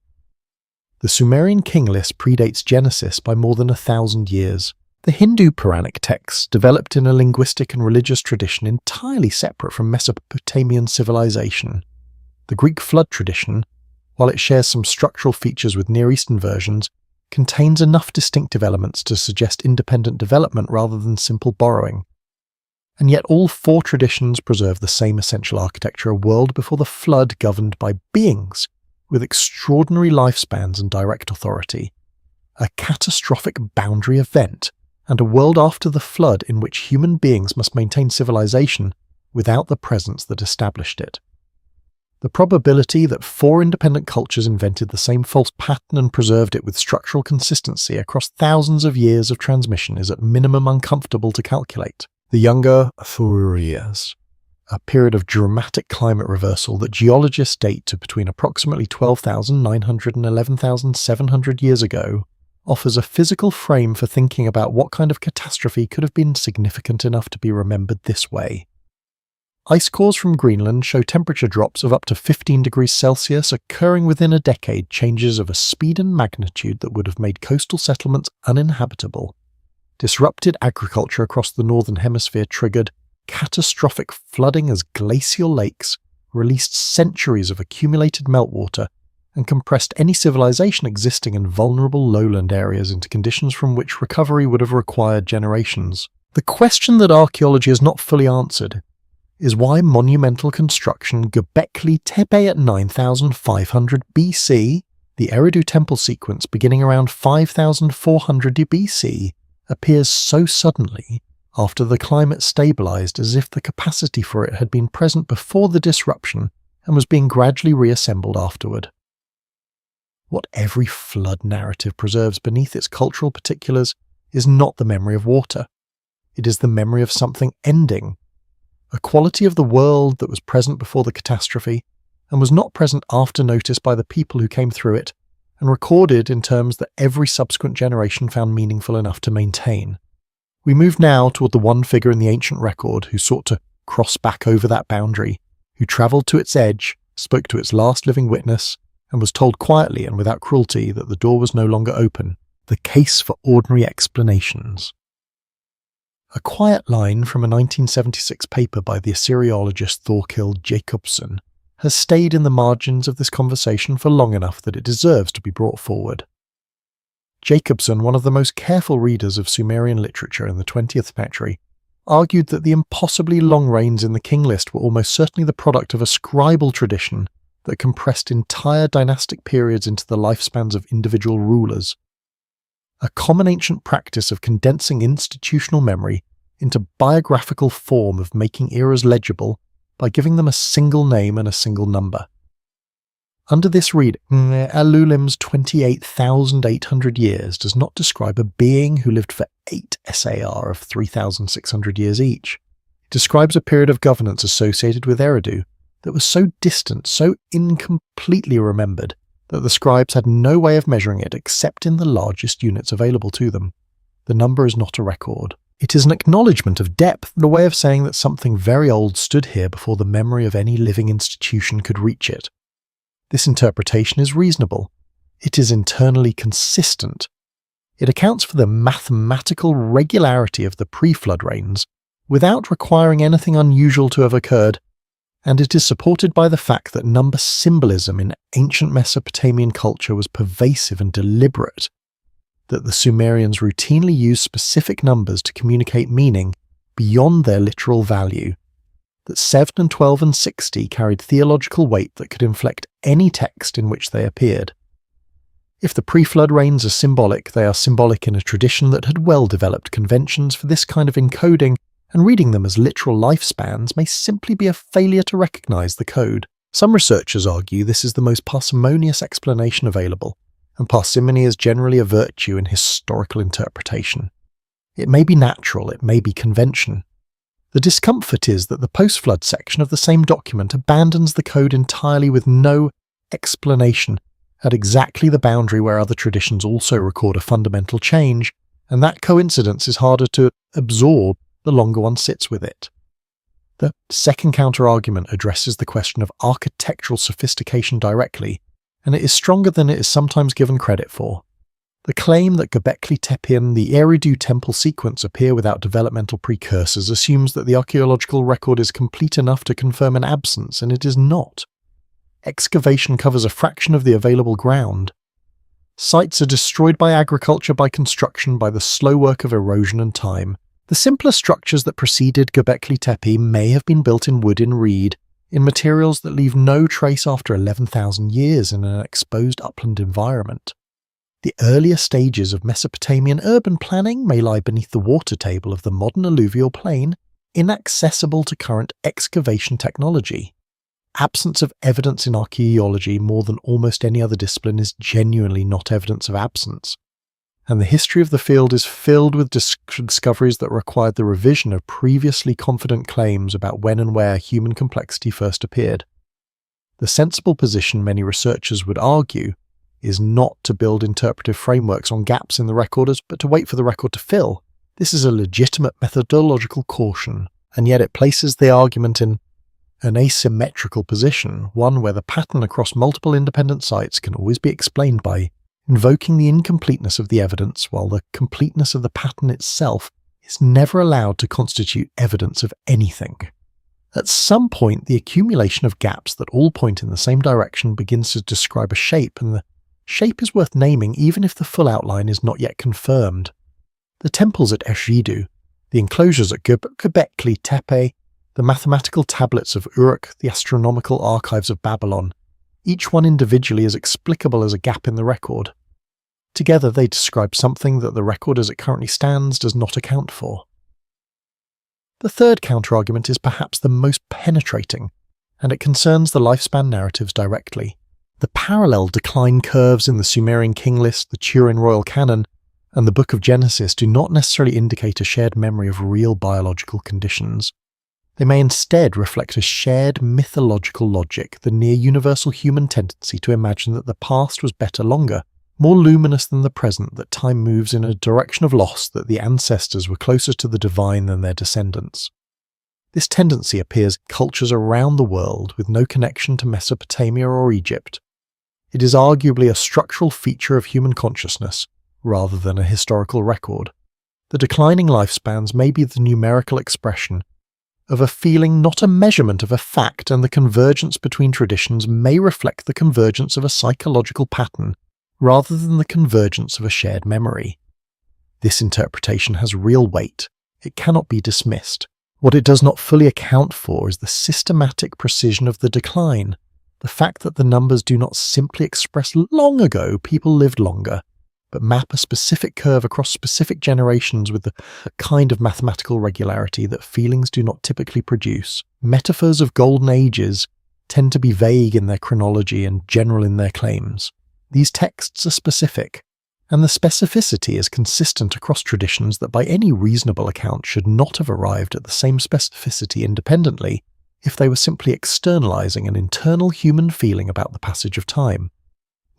The Sumerian King List predates Genesis by more than 1,000 years. The Hindu Puranic texts developed in a linguistic and religious tradition entirely separate from Mesopotamian civilization. The Greek flood tradition, while it shares some structural features with Near Eastern versions, contains enough distinctive elements to suggest independent development rather than simple borrowing. And yet all four traditions preserve the same essential architecture: a world before the flood governed by beings with extraordinary lifespans and direct authority, a catastrophic boundary event, and a world after the flood in which human beings must maintain civilization without the presence that established it. The probability that four independent cultures invented the same false pattern and preserved it with structural consistency across thousands of years of transmission is at minimum uncomfortable to calculate. The Younger Thrurias, a period of dramatic climate reversal that geologists date to between approximately 12,900 and 11,700 years ago, offers a physical frame for thinking about what kind of catastrophe could have been significant enough to be remembered this way. Ice cores from Greenland show temperature drops of up to 15 degrees Celsius occurring within a decade, changes of a speed and magnitude that would have made coastal settlements uninhabitable. Disrupted agriculture across the northern hemisphere triggered catastrophic flooding as glacial lakes released centuries of accumulated meltwater and compressed any civilization existing in vulnerable lowland areas into conditions from which recovery would have required generations. The question that archaeology has not fully answered is why monumental construction Göbekli Tepe at 9500 BC, the Eridu temple sequence beginning around 5400 BC, appears so suddenly after the climate stabilized, as if the capacity for it had been present before the disruption and was being gradually reassembled afterward. What every flood narrative preserves beneath its cultural particulars is not the memory of water. It is the memory of something ending, a quality of the world that was present before the catastrophe and was not present after noticed by the people who came through it, and recorded in terms that every subsequent generation found meaningful enough to maintain. We move now toward the one figure in the ancient record who sought to cross back over that boundary, who travelled to its edge, spoke to its last living witness, and was told quietly and without cruelty that the door was no longer open. The case for ordinary explanations. A quiet line from a 1976 paper by the Assyriologist Thorkild Jacobsson has stayed in the margins of this conversation for long enough that it deserves to be brought forward. Jacobsson, one of the most careful readers of Sumerian literature in the 20th century, argued that the impossibly long reigns in the King List were almost certainly the product of a scribal tradition that compressed entire dynastic periods into the lifespans of individual rulers. A common ancient practice of condensing institutional memory into biographical form of making eras legible by giving them a single name and a single number. Under this reading, Alulim's 28,800 years does not describe a being who lived for 8 SAR of 3,600 years each. It describes a period of governance associated with Eridu that was so distant, so incompletely remembered, that the scribes had no way of measuring it except in the largest units available to them. The number is not a record. It is an acknowledgement of depth and a way of saying that something very old stood here before the memory of any living institution could reach it. This interpretation is reasonable. It is internally consistent. It accounts for the mathematical regularity of the pre-flood reigns without requiring anything unusual to have occurred, and it is supported by the fact that number symbolism in ancient Mesopotamian culture was pervasive and deliberate, that the Sumerians routinely used specific numbers to communicate meaning beyond their literal value, that 7 and 12 and 60 carried theological weight that could inflect any text in which they appeared. If the pre-flood reigns are symbolic, they are symbolic in a tradition that had well-developed conventions for this kind of encoding, and reading them as literal lifespans may simply be a failure to recognize the code. Some researchers argue this is the most parsimonious explanation available, and parsimony is generally a virtue in historical interpretation. It may be natural, it may be convention. The discomfort is that the post-flood section of the same document abandons the code entirely with no explanation at exactly the boundary where other traditions also record a fundamental change, and that coincidence is harder to absorb the longer one sits with it. The second counter-argument addresses the question of architectural sophistication directly, and it is stronger than it is sometimes given credit for. The claim that Göbekli Tepe and the Eridu temple sequence appear without developmental precursors assumes that the archaeological record is complete enough to confirm an absence, and it is not. Excavation covers a fraction of the available ground. Sites are destroyed by agriculture, by construction, by the slow work of erosion and time. The simpler structures that preceded Göbekli Tepe may have been built in wood and reed, in materials that leave no trace after 11,000 years in an exposed upland environment. The earlier stages of Mesopotamian urban planning may lie beneath the water table of the modern alluvial plain, inaccessible to current excavation technology. Absence of evidence in archaeology, more than almost any other discipline, is genuinely not evidence of absence. And the history of the field is filled with discoveries that required the revision of previously confident claims about when and where human complexity first appeared. The sensible position, many researchers would argue, is not to build interpretive frameworks on gaps in the record, but to wait for the record to fill. This is a legitimate methodological caution, and yet it places the argument in an asymmetrical position, one where the pattern across multiple independent sites can always be explained by invoking the incompleteness of the evidence, while the completeness of the pattern itself is never allowed to constitute evidence of anything. At some point, the accumulation of gaps that all point in the same direction begins to describe a shape, and the shape is worth naming even if the full outline is not yet confirmed. The temples at Eridu, the enclosures at Göbekli Tepe, the mathematical tablets of Uruk, the astronomical archives of Babylon, each one individually is explicable as a gap in the record. Together they describe something that the record as it currently stands does not account for. The third counterargument is perhaps the most penetrating, and it concerns the lifespan narratives directly. The parallel decline curves in the Sumerian King List, the Turin Royal Canon, and the Book of Genesis do not necessarily indicate a shared memory of real biological conditions. They may instead reflect a shared mythological logic, the near-universal human tendency to imagine that the past was better longer, more luminous than the present, that time moves in a direction of loss, that the ancestors were closer to the divine than their descendants. This tendency appears in cultures around the world with no connection to Mesopotamia or Egypt. It is arguably a structural feature of human consciousness, rather than a historical record. The declining lifespans may be the numerical expression of a feeling, not a measurement of a fact, and the convergence between traditions may reflect the convergence of a psychological pattern, rather than the convergence of a shared memory. This interpretation has real weight. It cannot be dismissed. What it does not fully account for is the systematic precision of the decline, the fact that the numbers do not simply express long ago people lived longer, but map a specific curve across specific generations with the kind of mathematical regularity that feelings do not typically produce. Metaphors of golden ages tend to be vague in their chronology and general in their claims. These texts are specific, and the specificity is consistent across traditions that by any reasonable account should not have arrived at the same specificity independently if they were simply externalizing an internal human feeling about the passage of time.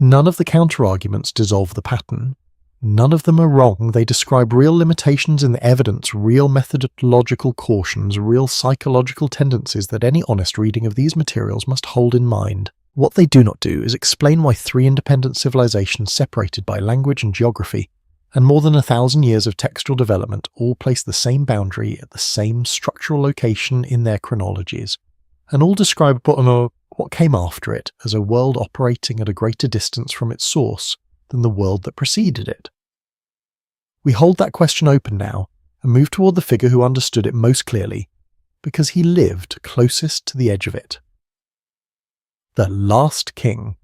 None of the counterarguments dissolve the pattern. None of them are wrong. They describe real limitations in the evidence, real methodological cautions, real psychological tendencies that any honest reading of these materials must hold in mind. What they do not do is explain why three independent civilizations separated by language and geography, and more than 1,000 years of textual development, all place the same boundary at the same structural location in their chronologies, and all describe what came after it as a world operating at a greater distance from its source than the world that preceded it. We hold that question open now and move toward the figure who understood it most clearly, because he lived closest to the edge of it. The last king,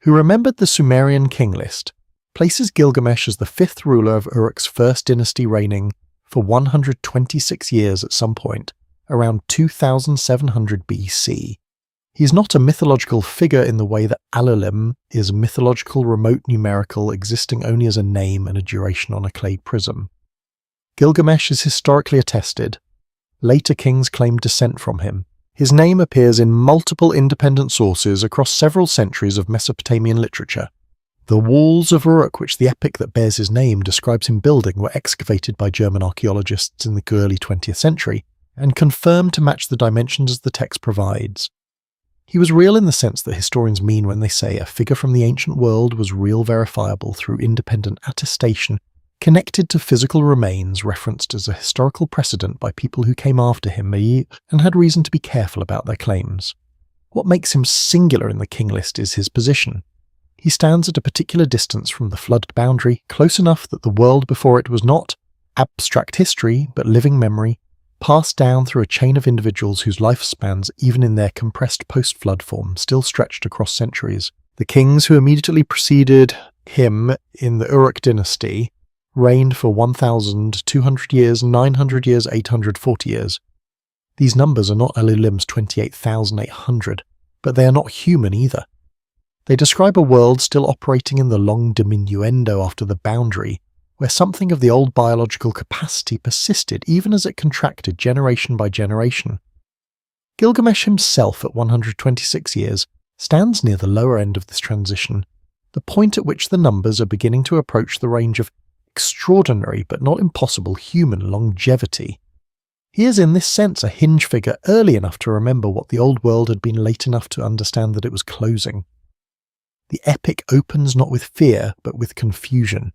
who remembered the Sumerian King List, places Gilgamesh as the fifth ruler of Uruk's first dynasty, reigning for 126 years at some point, around 2700 BC. He is not a mythological figure in the way that Alalim is a mythological remote numerical existing only as a name and a duration on a clay prism. Gilgamesh is historically attested. Later kings claim descent from him. His name appears in multiple independent sources across several centuries of Mesopotamian literature. The walls of Uruk, which the epic that bears his name describes him building, were excavated by German archaeologists in the early 20th century and confirmed to match the dimensions as the text provides. He was real in the sense that historians mean when they say a figure from the ancient world was real verifiable through independent attestation connected to physical remains referenced as a historical precedent by people who came after him and had reason to be careful about their claims. What makes him singular in the King List is his position. He stands at a particular distance from the flood boundary, close enough that the world before it was not abstract history, but living memory, passed down through a chain of individuals whose lifespans, even in their compressed post-flood form, still stretched across centuries. The kings who immediately preceded him in the Uruk dynasty reigned for 1,200 years, 900 years, 840 years. These numbers are not Elulim's 28,800, but they are not human either. They describe a world still operating in the long diminuendo after the boundary, where something of the old biological capacity persisted even as it contracted generation by generation. Gilgamesh himself, at 126 years, stands near the lower end of this transition, the point at which the numbers are beginning to approach the range of extraordinary but not impossible human longevity. He is in this sense a hinge figure early enough to remember what the old world had been late enough to understand that it was closing. The epic opens not with fear, but with confusion.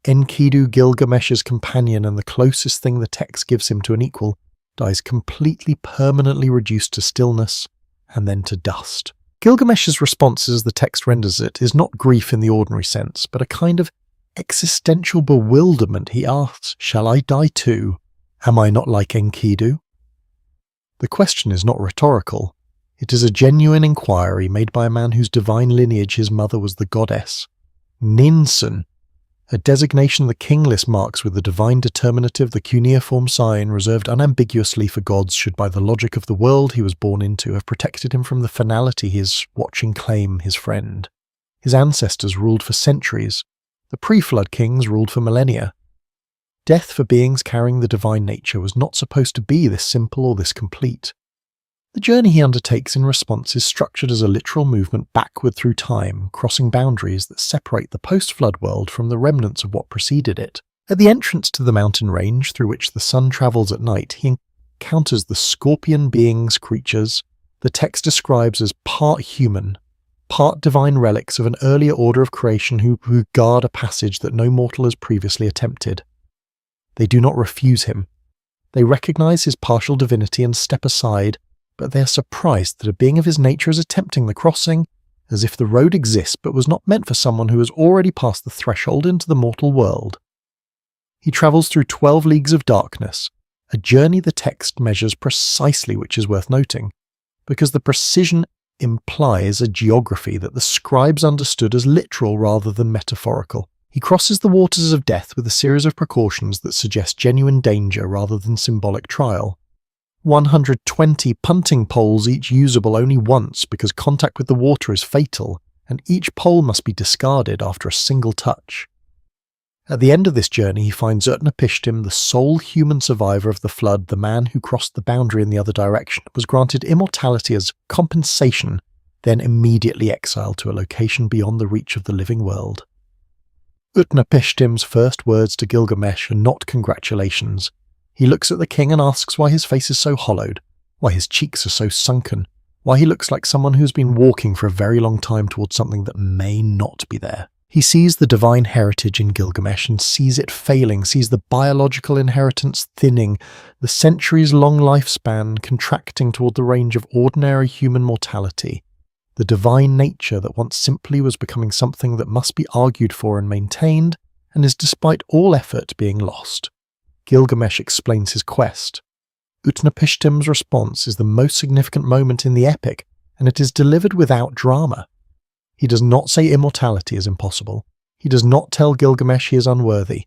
Enkidu, Gilgamesh's companion and the closest thing the text gives him to an equal, dies completely permanently reduced to stillness and then to dust. Gilgamesh's response as the text renders it is not grief in the ordinary sense, but a kind of existential bewilderment. He asks, "Shall I die too? Am I not like Enkidu?" The question is not rhetorical. It is a genuine inquiry made by a man whose divine lineage his mother was the goddess. Ninsun, a designation the King List marks with the divine determinative, the cuneiform sign reserved unambiguously for gods should by the logic of the world he was born into have protected him from the finality he is watching claim his friend. His ancestors ruled for centuries. The pre-flood kings ruled for millennia. Death for beings carrying the divine nature was not supposed to be this simple or this complete. The journey he undertakes in response is structured as a literal movement backward through time, crossing boundaries that separate the post-flood world from the remnants of what preceded it. At the entrance to the mountain range through which the sun travels at night, he encounters the scorpion creatures the text describes as part human, part divine relics of an earlier order of creation who guard a passage that no mortal has previously attempted. They do not refuse him. They recognize his partial divinity and step aside, but they are surprised that a being of his nature is attempting the crossing, as if the road exists but was not meant for someone who has already passed the threshold into the mortal world. He travels through 12 leagues of darkness, a journey the text measures precisely, which is worth noting, because the precision implies a geography that the scribes understood as literal rather than metaphorical. He crosses the waters of death with a series of precautions that suggest genuine danger rather than symbolic trial. 120 punting poles, each usable only once because contact with the water is fatal, and each pole must be discarded after a single touch. At the end of this journey he finds Utnapishtim, the sole human survivor of the flood, the man who crossed the boundary in the other direction, was granted immortality as compensation, then immediately exiled to a location beyond the reach of the living world. Utnapishtim's first words to Gilgamesh are not congratulations. He looks at the king and asks why his face is so hollowed, why his cheeks are so sunken, why he looks like someone who's been walking for a very long time towards something that may not be there. He sees the divine heritage in Gilgamesh and sees it failing, sees the biological inheritance thinning, the centuries-long lifespan contracting toward the range of ordinary human mortality, the divine nature that once simply was becoming something that must be argued for and maintained, and is despite all effort being lost. Gilgamesh explains his quest. Utnapishtim's response is the most significant moment in the epic, and it is delivered without drama. He does not say immortality is impossible. He does not tell Gilgamesh he is unworthy.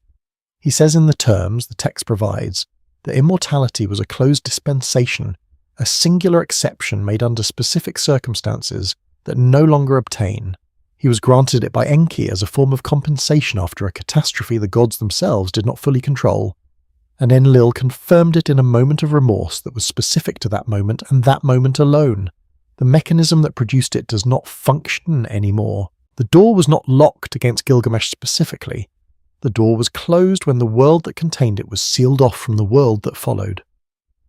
He says in the terms the text provides that immortality was a closed dispensation, a singular exception made under specific circumstances that no longer obtain. He was granted it by Enki as a form of compensation after a catastrophe the gods themselves did not fully control, and Enlil confirmed it in a moment of remorse that was specific to that moment and that moment alone. The mechanism that produced it does not function anymore. The door was not locked against Gilgamesh specifically. The door was closed when the world that contained it was sealed off from the world that followed.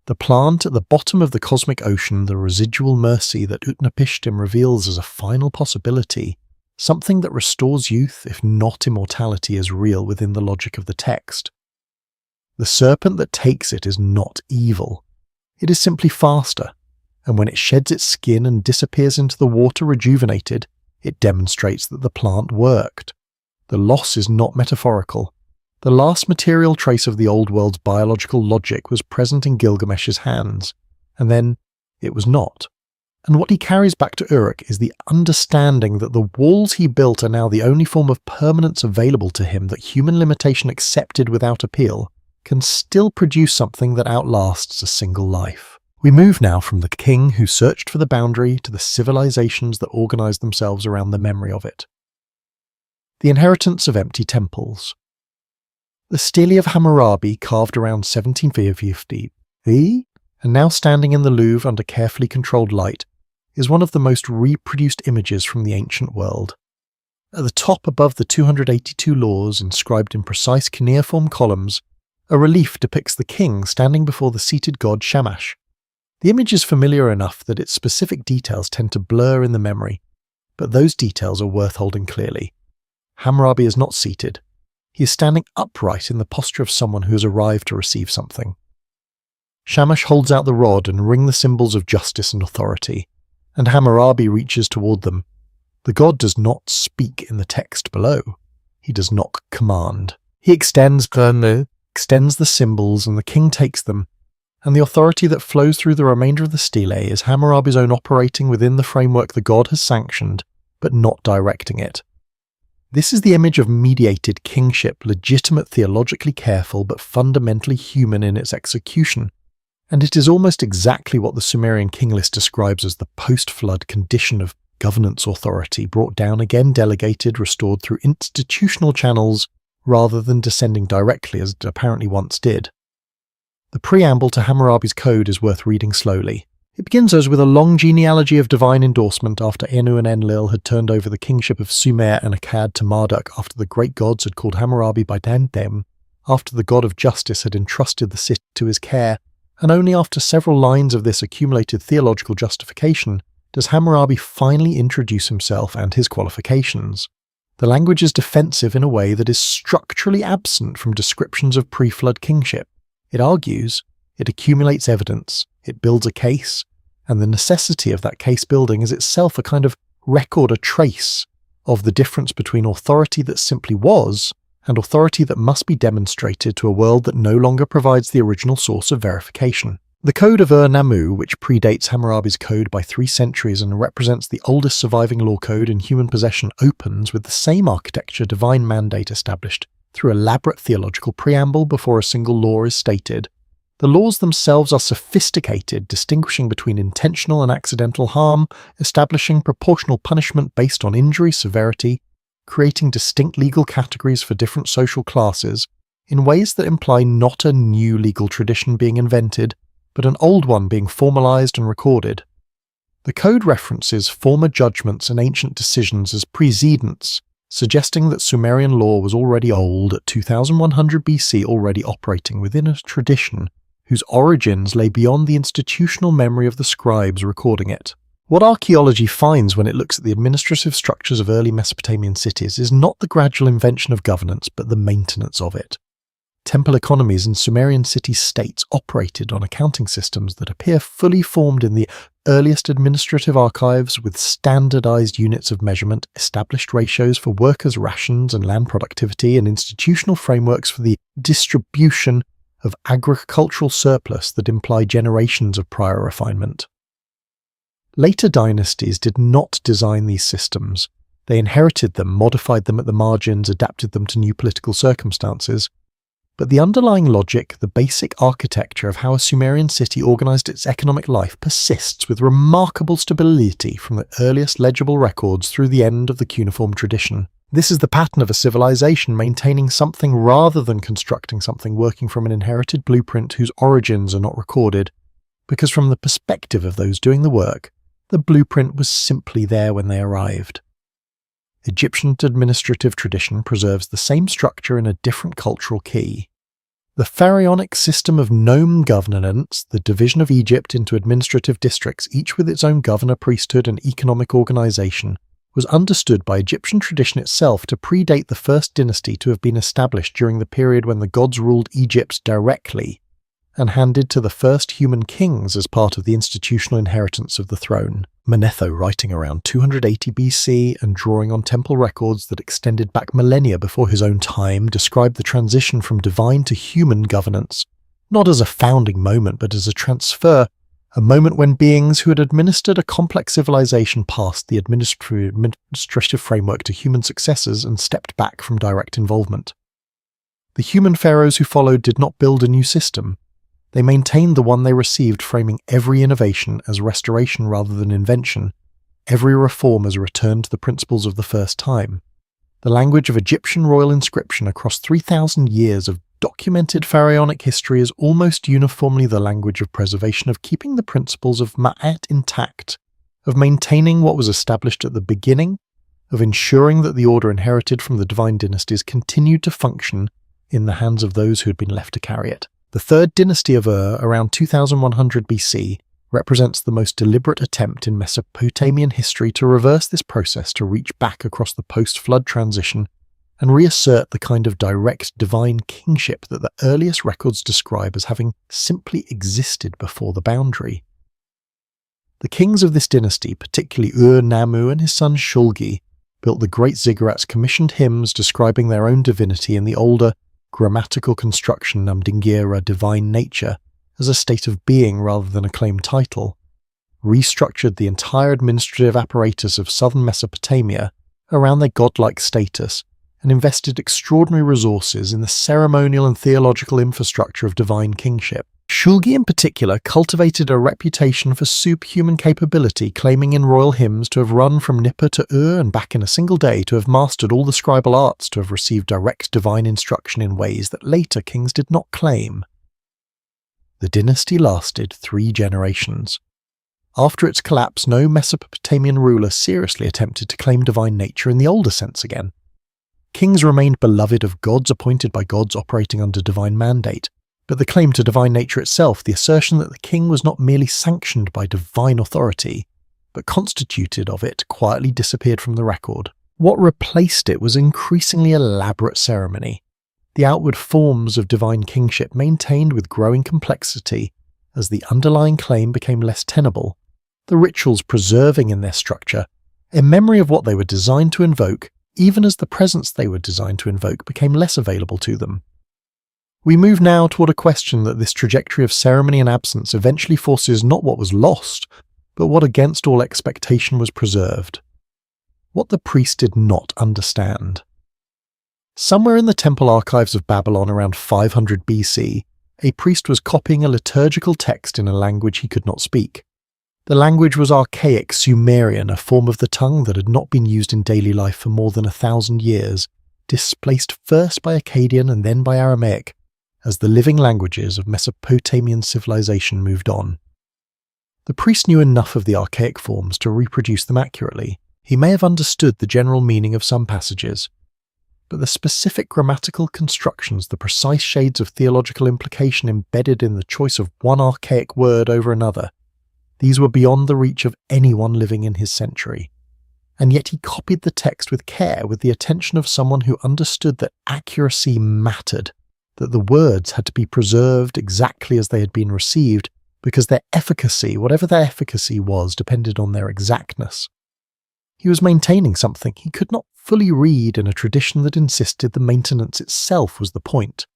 The plant at the bottom of the cosmic ocean, the residual mercy that Utnapishtim reveals as a final possibility, something that restores youth if not immortality is real within the logic of the text. The serpent that takes it is not evil. It is simply faster, and when it sheds its skin and disappears into the water rejuvenated, it demonstrates that the plant worked. The loss is not metaphorical. The last material trace of the old world's biological logic was present in Gilgamesh's hands, and then it was not. And what he carries back to Uruk is the understanding that the walls he built are now the only form of permanence available to him that human limitation accepted without appeal can still produce something that outlasts a single life. We move now from the king who searched for the boundary to the civilizations that organized themselves around the memory of it. The inheritance of empty temples. The stele of Hammurabi, carved around 1750 and now standing in the Louvre under carefully controlled light, is one of the most reproduced images from the ancient world. At the top above the 282 laws inscribed in precise cuneiform columns, a relief depicts the king standing before the seated god Shamash. The image is familiar enough that its specific details tend to blur in the memory, but those details are worth holding clearly. Hammurabi is not seated. He is standing upright in the posture of someone who has arrived to receive something. Shamash holds out the rod and ring the symbols of justice and authority, and Hammurabi reaches toward them. The god does not speak in the text below. He does not command. He extends the symbols, and the king takes them, and the authority that flows through the remainder of the stele is Hammurabi's own operating within the framework the god has sanctioned, but not directing it. This is the image of mediated kingship, legitimate, theologically careful, but fundamentally human in its execution, and it is almost exactly what the Sumerian King List describes as the post-flood condition of governance authority, brought down again, delegated, restored through institutional channels, rather than descending directly as it apparently once did. The preamble to Hammurabi's code is worth reading slowly. It begins us with a long genealogy of divine endorsement after Anu and Enlil had turned over the kingship of Sumer and Akkad to Marduk, after the great gods had called Hammurabi by them, after the god of justice had entrusted the city to his care, and only after several lines of this accumulated theological justification does Hammurabi finally introduce himself and his qualifications. The language is defensive in a way that is structurally absent from descriptions of pre-flood kingship. It argues, it accumulates evidence, it builds a case, and the necessity of that case building is itself a kind of record, a trace of the difference between authority that simply was and authority that must be demonstrated to a world that no longer provides the original source of verification. The Code of Ur-Nammu, which predates Hammurabi's code by 3 centuries and represents the oldest surviving law code in human possession, opens with the same architecture divine mandate established through elaborate theological preamble before a single law is stated. The laws themselves are sophisticated, distinguishing between intentional and accidental harm, establishing proportional punishment based on injury severity, creating distinct legal categories for different social classes, in ways that imply not a new legal tradition being invented, but an old one being formalized and recorded. The code references former judgments and ancient decisions as precedents, suggesting that Sumerian law was already old, at 2100 BC already operating within a tradition whose origins lay beyond the institutional memory of the scribes recording it. What archaeology finds when it looks at the administrative structures of early Mesopotamian cities is not the gradual invention of governance, but the maintenance of it. Temple economies in Sumerian city-states operated on accounting systems that appear fully formed in the earliest administrative archives, with standardized units of measurement, established ratios for workers' rations and land productivity, and institutional frameworks for the distribution of agricultural surplus that imply generations of prior refinement. Later dynasties did not design these systems. They inherited them, modified them at the margins, adapted them to new political circumstances. But the underlying logic, the basic architecture of how a Sumerian city organized its economic life, persists with remarkable stability from the earliest legible records through the end of the cuneiform tradition. This is the pattern of a civilization maintaining something rather than constructing something, working from an inherited blueprint whose origins are not recorded, because from the perspective of those doing the work, the blueprint was simply there when they arrived. Egyptian administrative tradition preserves the same structure in a different cultural key. The pharaonic system of nome governance, the division of Egypt into administrative districts, each with its own governor, priesthood, and economic organization, was understood by Egyptian tradition itself to predate the first dynasty to have been established during the period when the gods ruled Egypt directly, and handed to the first human kings as part of the institutional inheritance of the throne. Manetho, writing around 280 BC and drawing on temple records that extended back millennia before his own time, described the transition from divine to human governance, not as a founding moment but as a transfer, a moment when beings who had administered a complex civilization passed the administrative framework to human successors and stepped back from direct involvement. The human pharaohs who followed did not build a new system. They maintained the one they received, framing every innovation as restoration rather than invention, every reform as a return to the principles of the first time. The language of Egyptian royal inscription across 3,000 years of documented pharaonic history is almost uniformly the language of preservation, of keeping the principles of Ma'at intact, of maintaining what was established at the beginning, of ensuring that the order inherited from the divine dynasties continued to function in the hands of those who had been left to carry it. The third dynasty of Ur, around 2100 BC, represents the most deliberate attempt in Mesopotamian history to reverse this process, to reach back across the post-flood transition and reassert the kind of direct divine kingship that the earliest records describe as having simply existed before the boundary. The kings of this dynasty, particularly Ur-Nammu and his son Shulgi, built the great ziggurats, commissioned hymns describing their own divinity in the older grammatical construction Namdingira, divine nature, as a state of being rather than a claimed title, restructured the entire administrative apparatus of southern Mesopotamia around their godlike status, and invested extraordinary resources in the ceremonial and theological infrastructure of divine kingship. Shulgi in particular cultivated a reputation for superhuman capability, claiming in royal hymns to have run from Nippur to Ur and back in a single day, to have mastered all the scribal arts, to have received direct divine instruction in ways that later kings did not claim. The dynasty lasted 3 generations. After its collapse, no Mesopotamian ruler seriously attempted to claim divine nature in the older sense again. Kings remained beloved of gods appointed by gods operating under divine mandate, but the claim to divine nature itself, the assertion that the king was not merely sanctioned by divine authority, but constituted of it, quietly disappeared from the record. What replaced it was increasingly elaborate ceremony, the outward forms of divine kingship maintained with growing complexity as the underlying claim became less tenable, the rituals preserving in their structure a memory of what they were designed to invoke, even as the presence they were designed to invoke became less available to them. We move now toward a question that this trajectory of ceremony and absence eventually forces not what was lost, but what against all expectation was preserved. What the priest did not understand. Somewhere in the temple archives of Babylon around 500 BC, a priest was copying a liturgical text in a language he could not speak. The language was archaic Sumerian, a form of the tongue that had not been used in daily life for more than 1,000 years, displaced first by Akkadian and then by Aramaic, as the living languages of Mesopotamian civilization moved on. The priest knew enough of the archaic forms to reproduce them accurately. He may have understood the general meaning of some passages, but the specific grammatical constructions, the precise shades of theological implication embedded in the choice of one archaic word over another, these were beyond the reach of anyone living in his century. And yet he copied the text with care, with the attention of someone who understood that accuracy mattered, that the words had to be preserved exactly as they had been received, because their efficacy, whatever their efficacy was, depended on their exactness. He was maintaining something he could not fully read in a tradition that insisted the maintenance itself was the point.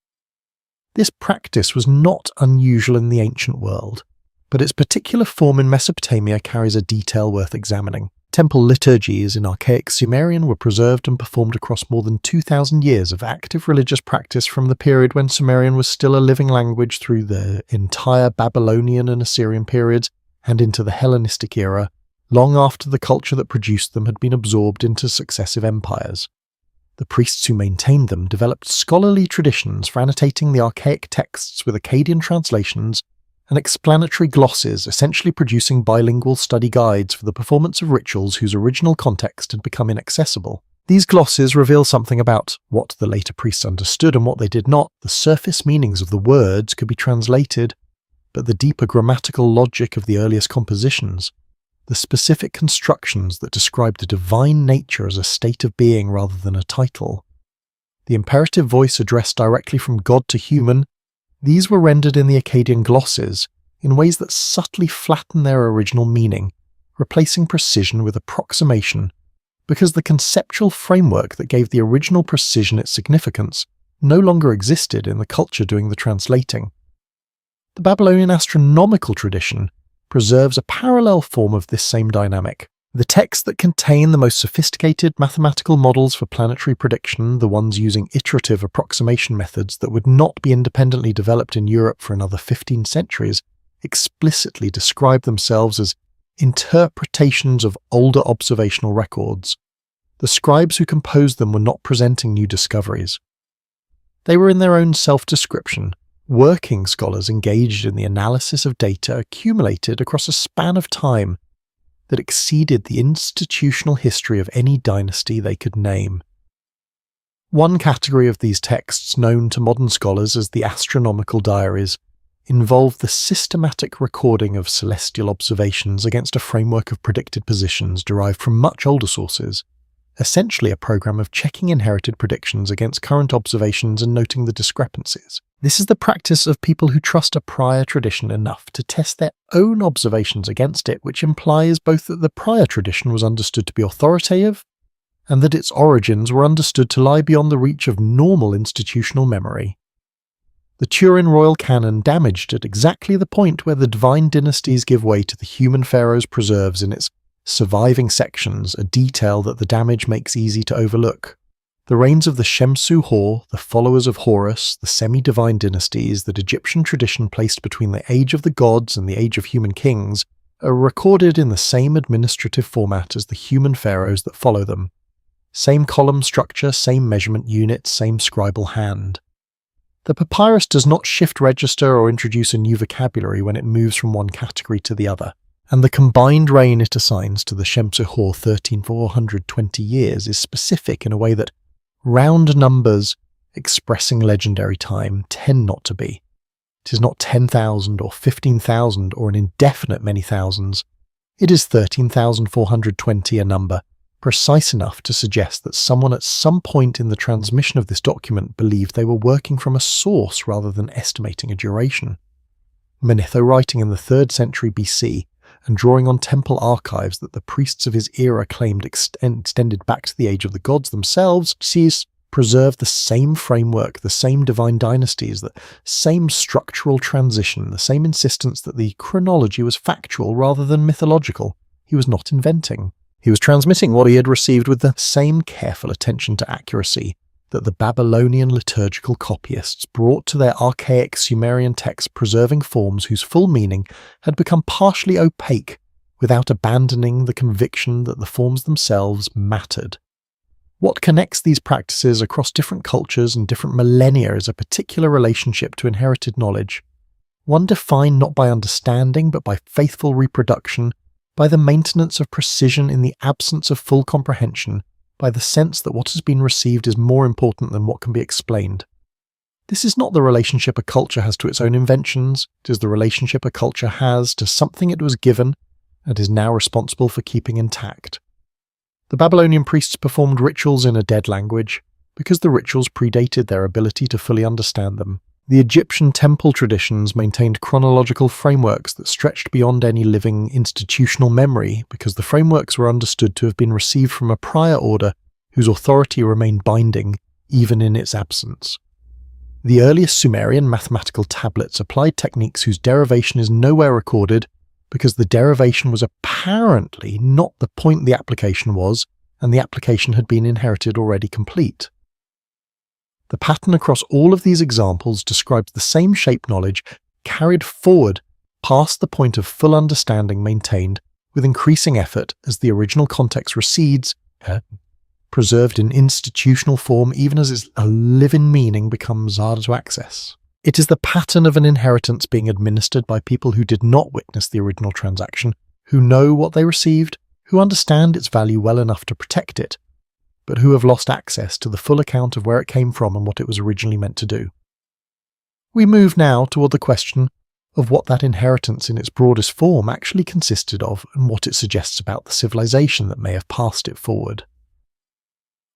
This practice was not unusual in the ancient world, but its particular form in Mesopotamia carries a detail worth examining. Temple liturgies in archaic Sumerian were preserved and performed across more than 2,000 years of active religious practice from the period when Sumerian was still a living language through the entire Babylonian and Assyrian periods and into the Hellenistic era, long after the culture that produced them had been absorbed into successive empires. The priests who maintained them developed scholarly traditions for annotating the archaic texts with Akkadian translations and explanatory glosses, essentially producing bilingual study guides for the performance of rituals whose original context had become inaccessible. These glosses reveal something about what the later priests understood and what they did not. The surface meanings of the words could be translated, but the deeper grammatical logic of the earliest compositions, the specific constructions that describe the divine nature as a state of being rather than a title, the imperative voice addressed directly from God to human, these were rendered in the Akkadian glosses in ways that subtly flatten their original meaning, replacing precision with approximation, because the conceptual framework that gave the original precision its significance no longer existed in the culture doing the translating. The Babylonian astronomical tradition preserves a parallel form of this same dynamic. The texts that contain the most sophisticated mathematical models for planetary prediction, the ones using iterative approximation methods that would not be independently developed in Europe for another 15 centuries, explicitly describe themselves as interpretations of older observational records. The scribes who composed them were not presenting new discoveries. They were in their own self-description, working scholars engaged in the analysis of data accumulated across a span of time that exceeded the institutional history of any dynasty they could name. One category of these texts, known to modern scholars as the astronomical diaries, involved the systematic recording of celestial observations against a framework of predicted positions derived from much older sources, essentially a program of checking inherited predictions against current observations and noting the discrepancies. This is the practice of people who trust a prior tradition enough to test their own observations against it, which implies both that the prior tradition was understood to be authoritative and that its origins were understood to lie beyond the reach of normal institutional memory. The Turin royal canon damaged at exactly the point where the divine dynasties give way to the human pharaohs preserves in its surviving sections, a detail that the damage makes easy to overlook. The reigns of the Shemsu-Hor, the followers of Horus, the semi-divine dynasties that Egyptian tradition placed between the age of the gods and the age of human kings, are recorded in the same administrative format as the human pharaohs that follow them. Same column structure, same measurement units, same scribal hand. The papyrus does not shift register or introduce a new vocabulary when it moves from one category to the other, and the combined reign it assigns to the Shemsu-Hor 13,420 years is specific in a way that round numbers expressing legendary time tend not to be. It is not 10,000 or 15,000 or an indefinite many thousands. It is 13,420, a number precise enough to suggest that someone at some point in the transmission of this document believed they were working from a source rather than estimating a duration. Manetho, writing in the 3rd century BC and drawing on temple archives that the priests of his era claimed extended back to the age of the gods themselves, sees preserved the same framework, the same divine dynasties, the same structural transition, the same insistence that the chronology was factual rather than mythological. He was not inventing. He was transmitting what he had received with the same careful attention to accuracy that the Babylonian liturgical copyists brought to their archaic Sumerian texts, preserving forms whose full meaning had become partially opaque without abandoning the conviction that the forms themselves mattered. What connects these practices across different cultures and different millennia is a particular relationship to inherited knowledge, one defined not by understanding but by faithful reproduction, by the maintenance of precision in the absence of full comprehension, by the sense that what has been received is more important than what can be explained. This is not the relationship a culture has to its own inventions, it is the relationship a culture has to something it was given and is now responsible for keeping intact. The Babylonian priests performed rituals in a dead language because the rituals predated their ability to fully understand them. The Egyptian temple traditions maintained chronological frameworks that stretched beyond any living institutional memory because the frameworks were understood to have been received from a prior order whose authority remained binding even in its absence. The earliest Sumerian mathematical tablets applied techniques whose derivation is nowhere recorded because the derivation was apparently not the point the application was, and the application had been inherited already complete. The pattern across all of these examples describes the same shape knowledge carried forward past the point of full understanding maintained with increasing effort as the original context recedes, preserved in institutional form even as its living meaning becomes harder to access. It is the pattern of an inheritance being administered by people who did not witness the original transaction, who know what they received, who understand its value well enough to protect it, but who have lost access to the full account of where it came from and what it was originally meant to do. We move now toward the question of what that inheritance in its broadest form actually consisted of and what it suggests about the civilization that may have passed it forward.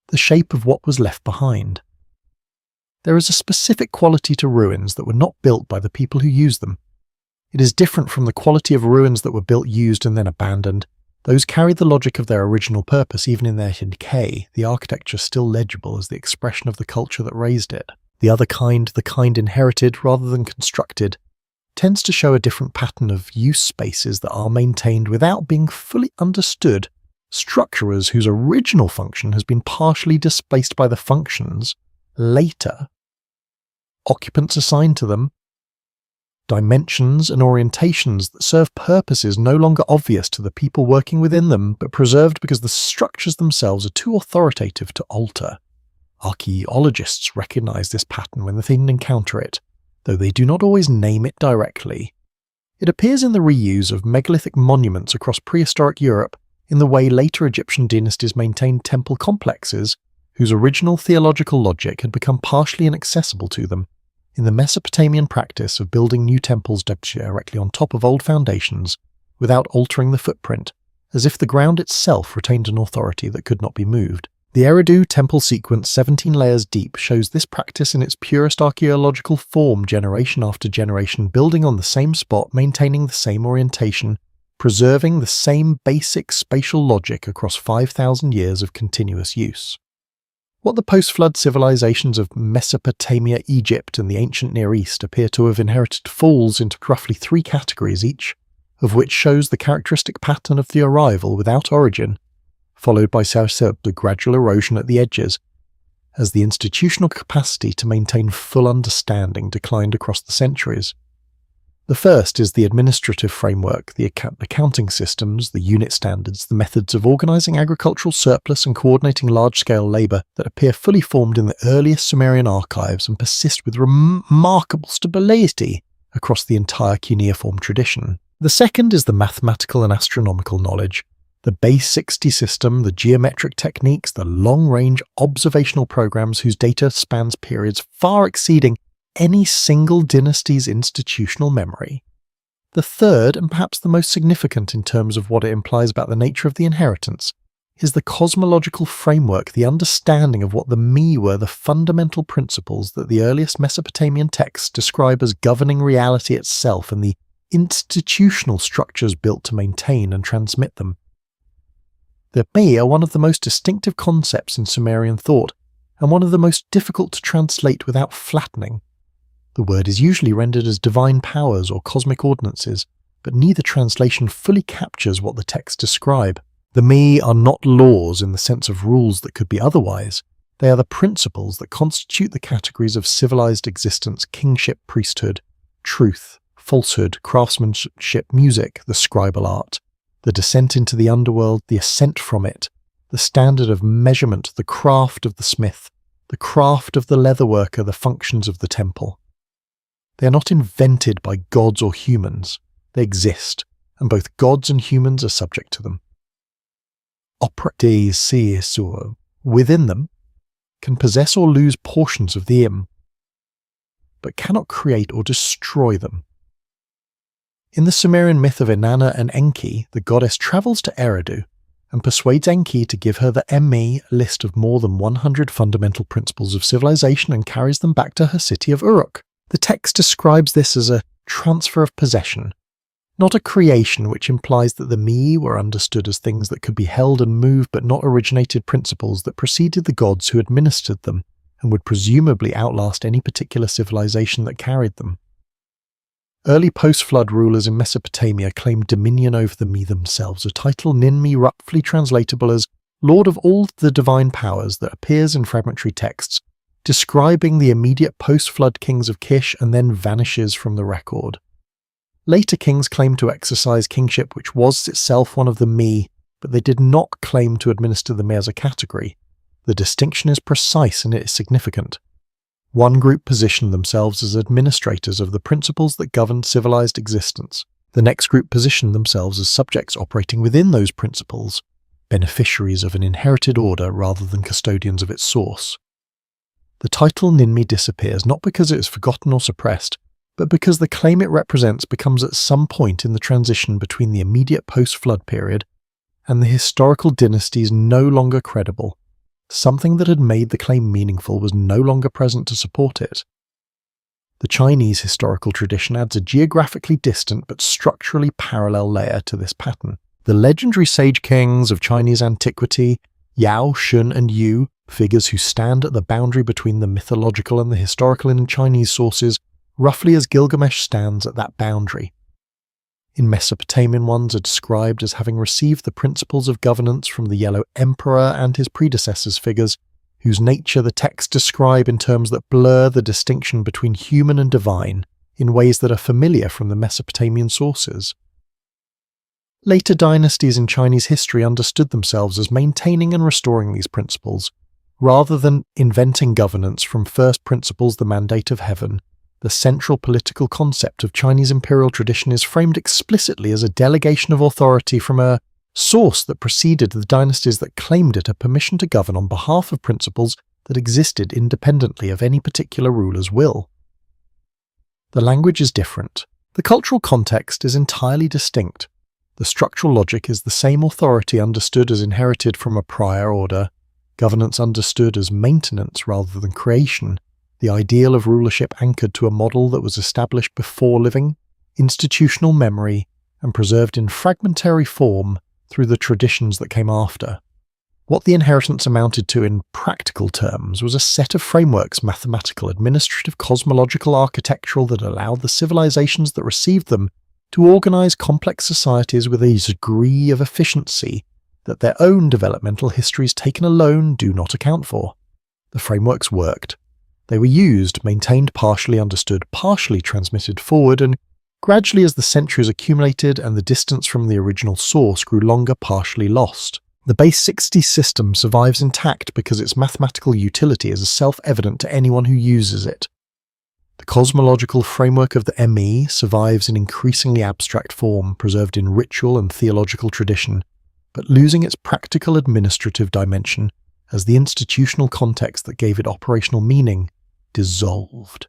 The shape of what was left behind. There is a specific quality to ruins that were not built by the people who used them. It is different from the quality of ruins that were built, used, and then abandoned. Those carry the logic of their original purpose even in their decay, the architecture still legible as the expression of the culture that raised it. The other kind, the kind inherited rather than constructed, tends to show a different pattern of use spaces that are maintained without being fully understood, structures whose original function has been partially displaced by the functions later, occupants assigned to them, dimensions and orientations that serve purposes no longer obvious to the people working within them, but preserved because the structures themselves are too authoritative to alter. Archaeologists recognize this pattern when they encounter it, though they do not always name it directly. It appears in the reuse of megalithic monuments across prehistoric Europe, in the way later Egyptian dynasties maintained temple complexes whose original theological logic had become partially inaccessible to them, in the Mesopotamian practice of building new temples directly on top of old foundations without altering the footprint, as if the ground itself retained an authority that could not be moved. The Eridu temple sequence 17 layers deep shows this practice in its purest archaeological form, generation after generation, building on the same spot, maintaining the same orientation, preserving the same basic spatial logic across 5,000 years of continuous use. What the post-flood civilizations of Mesopotamia, Egypt, and the ancient Near East appear to have inherited falls into roughly 3 categories each, of which shows the characteristic pattern of the arrival without origin, followed by the gradual erosion at the edges, as the institutional capacity to maintain full understanding declined across the centuries. The first is the administrative framework, the accounting systems, the unit standards, the methods of organizing agricultural surplus and coordinating large-scale labor that appear fully formed in the earliest Sumerian archives and persist with remarkable stability across the entire cuneiform tradition. The second is the mathematical and astronomical knowledge, the base 60 system, the geometric techniques, the long-range observational programs whose data spans periods far exceeding any single dynasty's institutional memory. The third, and perhaps the most significant in terms of what it implies about the nature of the inheritance, is the cosmological framework, the understanding of what the me were, the fundamental principles that the earliest Mesopotamian texts describe as governing reality itself and the institutional structures built to maintain and transmit them. The me are one of the most distinctive concepts in Sumerian thought, and one of the most difficult to translate without flattening. The word is usually rendered as divine powers or cosmic ordinances, but neither translation fully captures what the texts describe. The me are not laws in the sense of rules that could be otherwise. They are the principles that constitute the categories of civilized existence, kingship, priesthood, truth, falsehood, craftsmanship, music, the scribal art, the descent into the underworld, the ascent from it, the standard of measurement, the craft of the smith, the craft of the leatherworker, the functions of the temple. They are not invented by gods or humans. They exist, and both gods and humans are subject to them. Within them, can possess or lose portions of the im, but cannot create or destroy them. In the Sumerian myth of Inanna and Enki, the goddess travels to Eridu and persuades Enki to give her the Emmi, a list of more than 100 fundamental principles of civilization, and carries them back to her city of Uruk. The text describes this as a transfer of possession, not a creation, which implies that the me were understood as things that could be held and moved but not originated principles that preceded the gods who administered them and would presumably outlast any particular civilization that carried them. Early post-flood rulers in Mesopotamia claimed dominion over the me themselves, a title Ninmi roughly translatable as Lord of all the divine powers that appears in fragmentary texts, describing the immediate post-flood kings of Kish and then vanishes from the record. Later kings claimed to exercise kingship which was itself one of the me, but they did not claim to administer the me as a category. The distinction is precise and it is significant. One group positioned themselves as administrators of the principles that governed civilized existence. The next group positioned themselves as subjects operating within those principles. beneficiaries of an inherited order rather than custodians of its source. The title Ninmi disappears not because it is forgotten or suppressed, but because the claim it represents becomes at some point in the transition between the immediate post-flood period and the historical dynasties no longer credible. Something that had made the claim meaningful was no longer present to support it. The Chinese historical tradition adds a geographically distant but structurally parallel layer to this pattern. The legendary sage kings of Chinese antiquity, Yao, Shun, and Yu, figures who stand at the boundary between the mythological and the historical in Chinese sources, roughly as Gilgamesh stands at that boundary. In Mesopotamian ones are described as having received the principles of governance from the Yellow Emperor and his predecessors' figures, whose nature the texts describe in terms that blur the distinction between human and divine in ways that are familiar from the Mesopotamian sources. Later dynasties in Chinese history understood themselves as maintaining and restoring these principles, rather than inventing governance from first principles, the mandate of heaven. The central political concept of Chinese imperial tradition is framed explicitly as a delegation of authority from a source that preceded the dynasties that claimed it a permission to govern on behalf of principles that existed independently of any particular ruler's will. The language is different. The cultural context is entirely distinct. The structural logic is the same: authority understood as inherited from a prior order, governance understood as maintenance rather than creation, the ideal of rulership anchored to a model that was established before living, institutional memory, and preserved in fragmentary form through the traditions that came after. What the inheritance amounted to in practical terms was a set of frameworks, mathematical, administrative, cosmological, architectural, that allowed the civilizations that received them to organize complex societies with a degree of efficiency that their own developmental histories taken alone do not account for. The frameworks worked. They were used, maintained, partially understood, partially transmitted forward, and gradually as the centuries accumulated and the distance from the original source grew longer, partially lost. The base 60 system survives intact because its mathematical utility is self-evident to anyone who uses it. The cosmological framework of the ME survives in increasingly abstract form, preserved in ritual and theological tradition, but losing its practical administrative dimension as the institutional context that gave it operational meaning dissolved.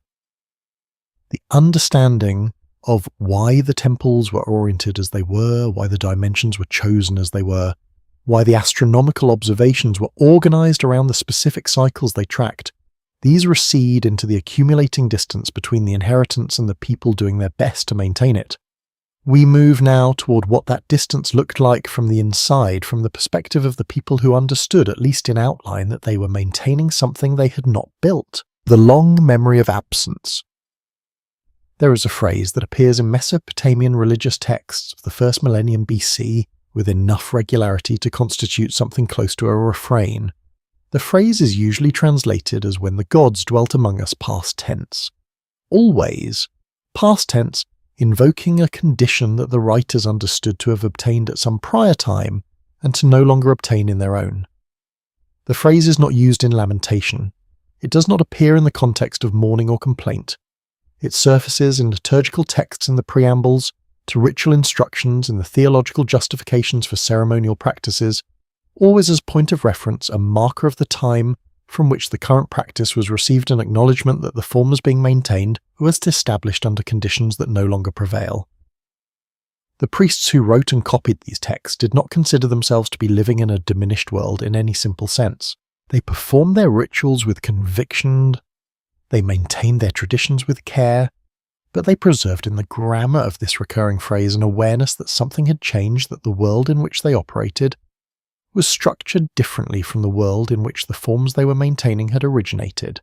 The understanding of why the temples were oriented as they were, why the dimensions were chosen as they were, why the astronomical observations were organized around the specific cycles they tracked, these recede into the accumulating distance between the inheritance and the people doing their best to maintain it. We move now toward what that distance looked like from the inside, from the perspective of the people who understood, at least in outline, that they were maintaining something they had not built. The long memory of absence. There is a phrase that appears in Mesopotamian religious texts of the first millennium BC with enough regularity to constitute something close to a refrain. The phrase is usually translated as "when the gods dwelt among us," past tense. Always past tense, invoking a condition that the writers understood to have obtained at some prior time and to no longer obtain in their own. The phrase is not used in lamentation. It does not appear in the context of mourning or complaint. It surfaces in liturgical texts in the preambles, to ritual instructions in the theological justifications for ceremonial practices, always as point of reference, a marker of the time from which the current practice was received, an acknowledgement that the form was being maintained was established under conditions that no longer prevail. The priests who wrote and copied these texts did not consider themselves to be living in a diminished world in any simple sense. They performed their rituals with conviction, they maintained their traditions with care, but they preserved in the grammar of this recurring phrase an awareness that something had changed, that the world in which they operated was structured differently from the world in which the forms they were maintaining had originated.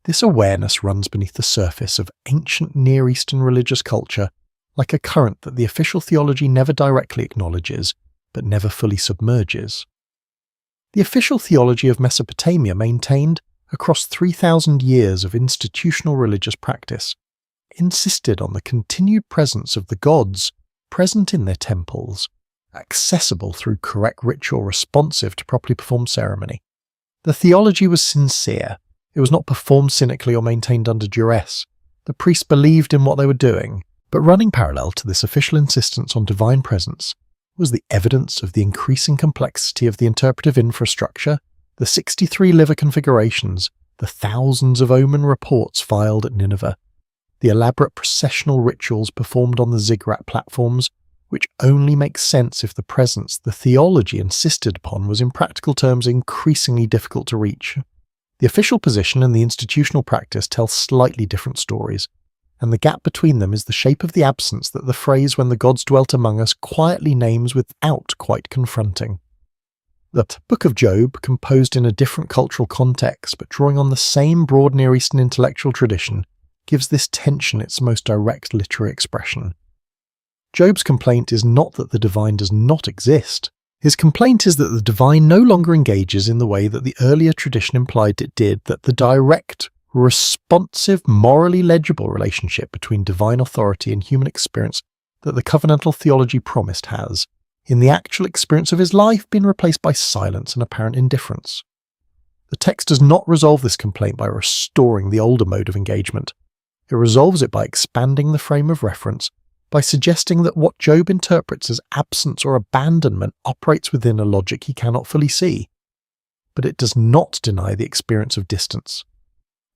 This awareness runs beneath the surface of ancient Near Eastern religious culture like a current that the official theology never directly acknowledges, but never fully submerges. The official theology of Mesopotamia maintained, across 3,000 years of institutional religious practice, insisted on the continued presence of the gods present in their temples, accessible through correct ritual, responsive to properly performed ceremony. The theology was sincere. It was not performed cynically or maintained under duress. The priests believed in what they were doing, but running parallel to this official insistence on divine presence was the evidence of the increasing complexity of the interpretive infrastructure, the 63 liver configurations, the thousands of omen reports filed at Nineveh, the elaborate processional rituals performed on the ziggurat platforms, which only makes sense if the presence the theology insisted upon was in practical terms increasingly difficult to reach. The official position and the institutional practice tell slightly different stories, and the gap between them is the shape of the absence that the phrase "when the gods dwelt among us" quietly names without quite confronting. The Book of Job, composed in a different cultural context but drawing on the same broad Near Eastern intellectual tradition, gives this tension its most direct literary expression. Job's complaint is not that the divine does not exist. His complaint is that the divine no longer engages in the way that the earlier tradition implied it did, that the direct, responsive, morally legible relationship between divine authority and human experience that the covenantal theology promised has, in the actual experience of his life, been replaced by silence and apparent indifference. The text does not resolve this complaint by restoring the older mode of engagement. It resolves it by expanding the frame of reference, by suggesting that what Job interprets as absence or abandonment operates within a logic he cannot fully see. But it does not deny the experience of distance.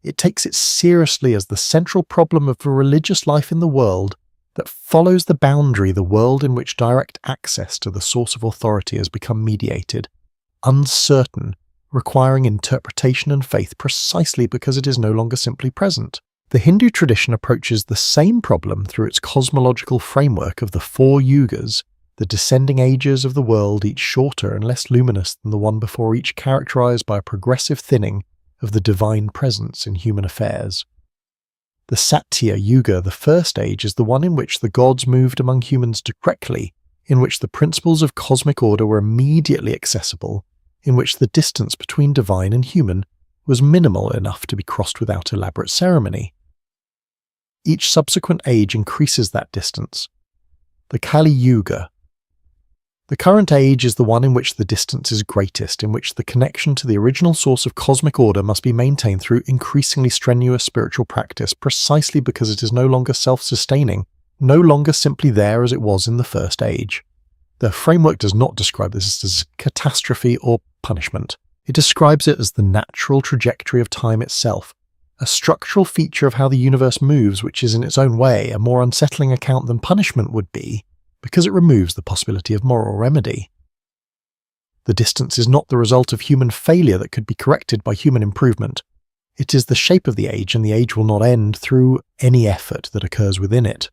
It takes it seriously as the central problem of the religious life in the world that follows the boundary, the world in which direct access to the source of authority has become mediated, uncertain, requiring interpretation and faith precisely because it is no longer simply present. The Hindu tradition approaches the same problem through its cosmological framework of the 4 yugas, the descending ages of the world, each shorter and less luminous than the one before, each characterized by a progressive thinning of the divine presence in human affairs. The Satya Yuga, the first age, is the one in which the gods moved among humans directly, in which the principles of cosmic order were immediately accessible, in which the distance between divine and human was minimal enough to be crossed without elaborate ceremony. Each subsequent age increases that distance. The Kali Yuga. The current age is the one in which the distance is greatest, in which the connection to the original source of cosmic order must be maintained through increasingly strenuous spiritual practice, precisely because it is no longer self-sustaining, no longer simply there as it was in the first age. The framework does not describe this as catastrophe or punishment. It describes it as the natural trajectory of time itself, a structural feature of how the universe moves, which is in its own way a more unsettling account than punishment would be, because it removes the possibility of moral remedy. The distance is not the result of human failure that could be corrected by human improvement. It is the shape of the age, and the age will not end through any effort that occurs within it.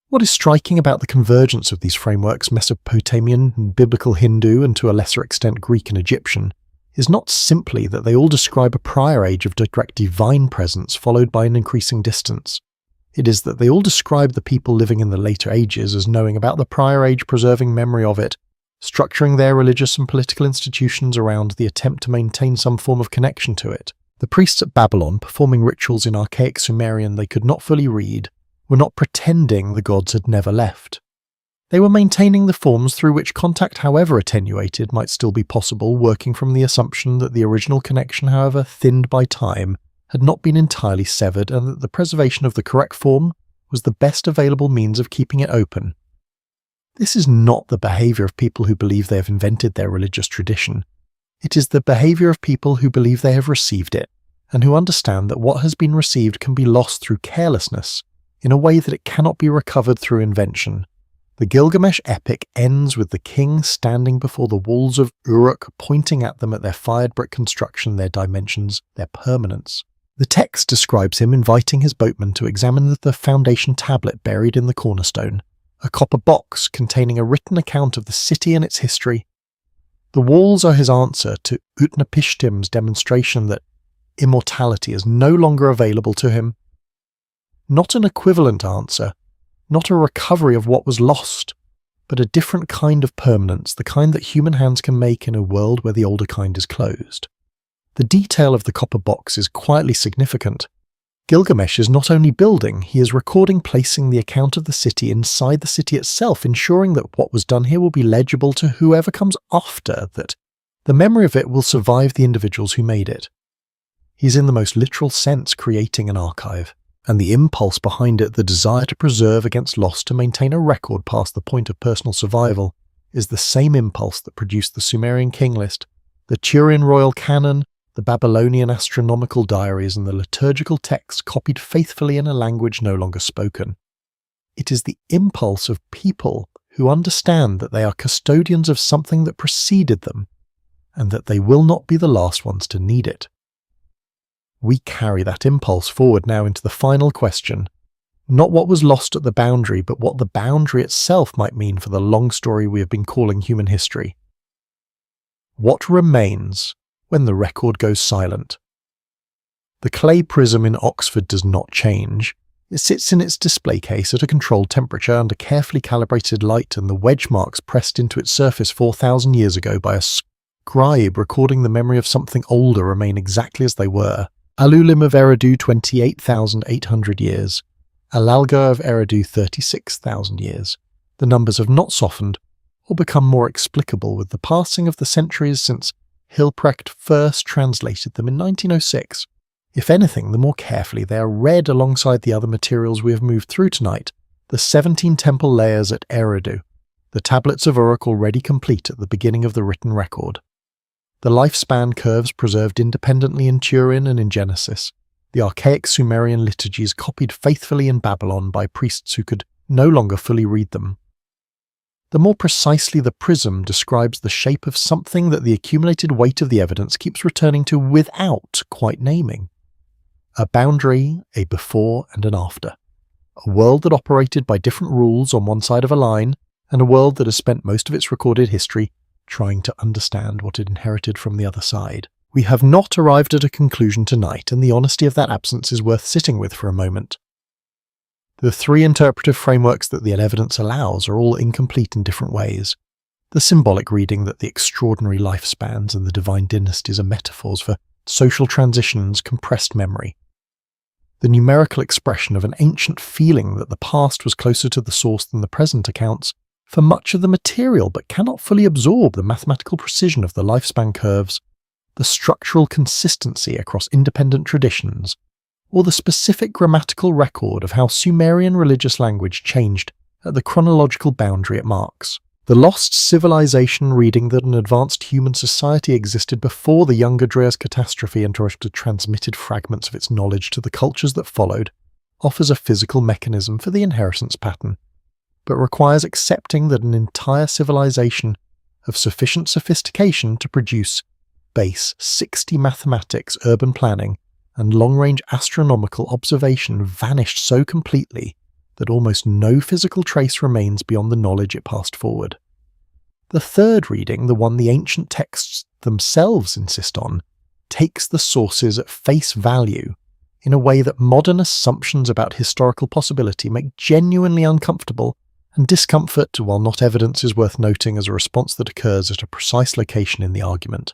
What is striking about the convergence of these frameworks, Mesopotamian, Biblical Hindu, and to a lesser extent Greek and Egyptian, is not simply that they all describe a prior age of direct divine presence followed by an increasing distance. It is that they all describe the people living in the later ages as knowing about the prior age, preserving memory of it, structuring their religious and political institutions around the attempt to maintain some form of connection to it. The priests at Babylon, performing rituals in archaic Sumerian they could not fully read, were not pretending the gods had never left. They were maintaining the forms through which contact, however attenuated, might still be possible, working from the assumption that the original connection, however thinned by time, had not been entirely severed, and that the preservation of the correct form was the best available means of keeping it open. This is not the behaviour of people who believe they have invented their religious tradition. It is the behaviour of people who believe they have received it, and who understand that what has been received can be lost through carelessness, in a way that it cannot be recovered through invention. The Gilgamesh epic ends with the king standing before the walls of Uruk, pointing at them at their fired brick construction, their dimensions, their permanence. The text describes him inviting his boatman to examine the foundation tablet buried in the cornerstone, a copper box containing a written account of the city and its history. The walls are his answer to Utnapishtim's demonstration that immortality is no longer available to him. Not an equivalent answer, not a recovery of what was lost, but a different kind of permanence, the kind that human hands can make in a world where the older kind is closed. The detail of the copper box is quietly significant. Gilgamesh is not only building, he is recording, placing the account of the city inside the city itself, ensuring that what was done here will be legible to whoever comes after, that the memory of it will survive the individuals who made it. He is in the most literal sense creating an archive. and the impulse behind it, the desire to preserve against loss to maintain a record past the point of personal survival, is the same impulse that produced the Sumerian King List, the Turian royal canon, the Babylonian astronomical diaries, and the liturgical texts copied faithfully in a language no longer spoken. It is the impulse of people who understand that they are custodians of something that preceded them, and that they will not be the last ones to need it. We carry that impulse forward now into the final question, not what was lost at the boundary, but what the boundary itself might mean for the long story we have been calling human history. What remains when the record goes silent? The clay prism in Oxford does not change. It sits in its display case at a controlled temperature under carefully calibrated light, and the wedge marks pressed into its surface 4,000 years ago by a scribe recording the memory of something older remain exactly as they were. Alulim of Eridu 28,800 years. Alalga of Eridu 36,000 years. The numbers have not softened or become more explicable with the passing of the centuries since Hilprecht first translated them in 1906. If anything, the more carefully they are read alongside the other materials we have moved through tonight, the 17 temple layers at Eridu, the tablets of Uruk already complete at the beginning of the written record, the lifespan curves preserved independently in Turin and in Genesis, the archaic Sumerian liturgies copied faithfully in Babylon by priests who could no longer fully read them. The more precisely the prism describes the shape of something that the accumulated weight of the evidence keeps returning to without quite naming. A boundary, a before and an after. A world that operated by different rules on one side of a line, and a world that has spent most of its recorded history trying to understand what it inherited from the other side. We have not arrived at a conclusion tonight, and the honesty of that absence is worth sitting with for a moment. The three interpretive frameworks that the evidence allows are all incomplete in different ways. The symbolic reading that the extraordinary lifespans and the divine dynasties are metaphors for social transitions, compressed memory. The numerical expression of an ancient feeling that the past was closer to the source than the present accounts for much of the material, but cannot fully absorb the mathematical precision of the lifespan curves, the structural consistency across independent traditions, or the specific grammatical record of how Sumerian religious language changed at the chronological boundary it marks. The lost civilization reading that an advanced human society existed before the Younger Drea's catastrophe and transmitted fragments of its knowledge to the cultures that followed offers a physical mechanism for the inheritance pattern, but requires accepting that an entire civilization of sufficient sophistication to produce base 60 mathematics, urban planning, and long-range astronomical observation vanished so completely that almost no physical trace remains beyond the knowledge it passed forward. The third reading, the one the ancient texts themselves insist on, takes the sources at face value in a way that modern assumptions about historical possibility make genuinely uncomfortable, and discomfort, while not evidence, is worth noting as a response that occurs at a precise location in the argument.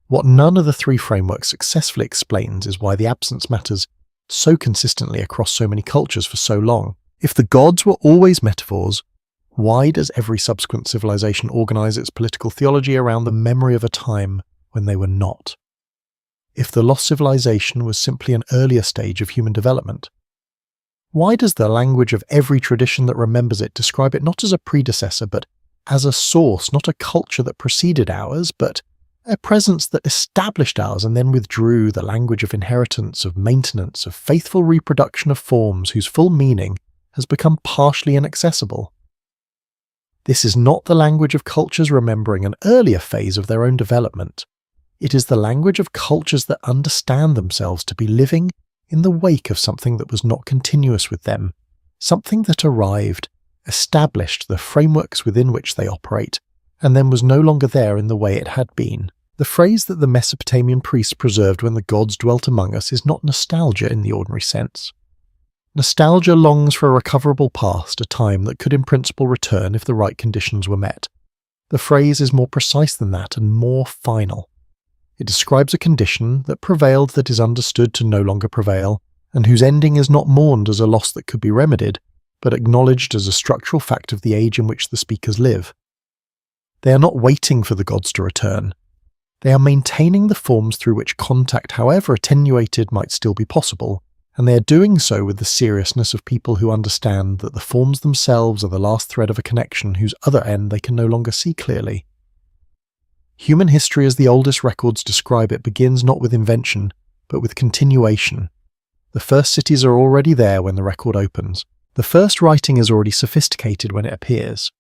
What none of the three frameworks successfully explains is why the absence matters so consistently across so many cultures for so long. If the gods were always metaphors, why does every subsequent civilization organize its political theology around the memory of a time when they were not? If the lost civilization was simply an earlier stage of human development, why does the language of every tradition that remembers it describe it not as a predecessor, but as a source, not a culture that preceded ours, but a presence that established ours and then withdrew, the language of inheritance, of maintenance, of faithful reproduction of forms whose full meaning has become partially inaccessible? This is not the language of cultures remembering an earlier phase of their own development. It is the language of cultures that understand themselves to be living in the wake of something that was not continuous with them, something that arrived, established the frameworks within which they operate, and then was no longer there in the way it had been. The phrase that the Mesopotamian priests preserved when the gods dwelt among us is not nostalgia in the ordinary sense. Nostalgia longs for a recoverable past, a time that could in principle return if the right conditions were met. The phrase is more precise than that and more final. It describes a condition that prevailed that is understood to no longer prevail, and whose ending is not mourned as a loss that could be remedied, but acknowledged as a structural fact of the age in which the speakers live. They are not waiting for the gods to return. They are maintaining the forms through which contact, however attenuated, might still be possible, and they are doing so with the seriousness of people who understand that the forms themselves are the last thread of a connection whose other end they can no longer see clearly. Human history as the oldest records describe it begins not with invention, but with continuation. The first cities are already there when the record opens. The first writing is already sophisticated when it appears.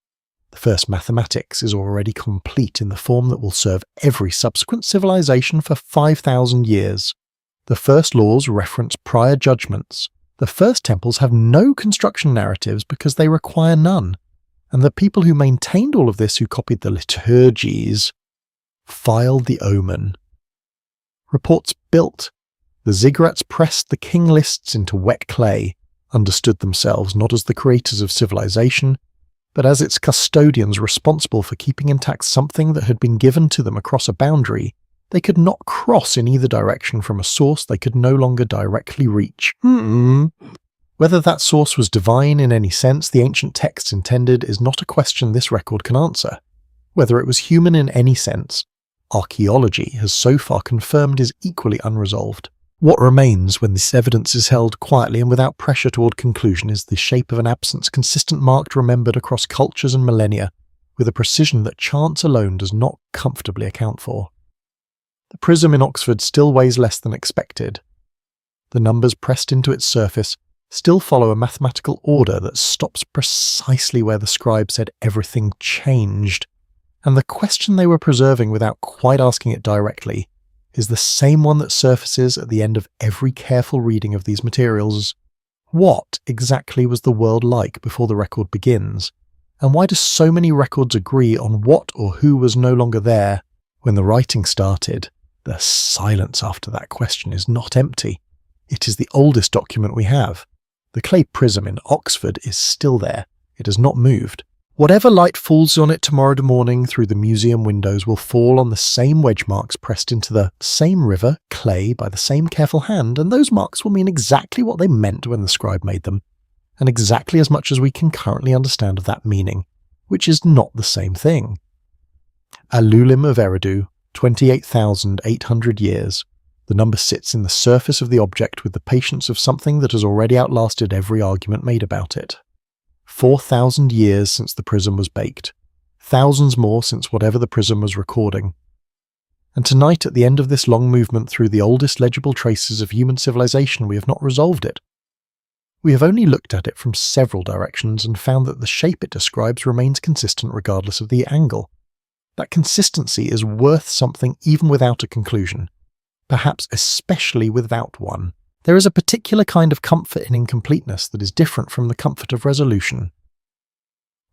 The first mathematics is already complete in the form that will serve every subsequent civilization for 5,000 years. The first laws reference prior judgments. The first temples have no construction narratives because they require none. And the people who maintained all of this, who copied the liturgies, filed the omen. Reports built. The ziggurats pressed the king lists into wet clay, understood themselves not as the creators of civilization, but as its custodians responsible for keeping intact something that had been given to them across a boundary they could not cross in either direction from a source they could no longer directly reach. Whether that source was divine in any sense the ancient texts intended is not a question this record can answer. Whether it was human in any sense, archaeology has so far confirmed is equally unresolved. What remains when this evidence is held quietly and without pressure toward conclusion is the shape of an absence consistent marked remembered across cultures and millennia, with a precision that chance alone does not comfortably account for. The prism in Oxford still weighs less than expected. The numbers pressed into its surface still follow a mathematical order that stops precisely where the scribe said everything changed, and the question they were preserving without quite asking it directly is the same one that surfaces at the end of every careful reading of these materials. What exactly was the world like before the record begins? And why do so many records agree on what or who was no longer there when the writing started? The silence after that question is not empty. It is the oldest document we have. The clay prism in Oxford is still there. It has not moved. Whatever light falls on it tomorrow morning through the museum windows will fall on the same wedge marks pressed into the same river, clay, by the same careful hand, and those marks will mean exactly what they meant when the scribe made them, and exactly as much as we can currently understand of that meaning, which is not the same thing. Alulim of Eridu, 28,800 years. The number sits in the surface of the object with the patience of something that has already outlasted every argument made about it. 4,000 years since the prism was baked. Thousands more since whatever the prism was recording. And tonight, at the end of this long movement through the oldest legible traces of human civilization, we have not resolved it. We have only looked at it from several directions and found that the shape it describes remains consistent regardless of the angle. That consistency is worth something even without a conclusion, perhaps especially without one. There is a particular kind of comfort in incompleteness that is different from the comfort of resolution.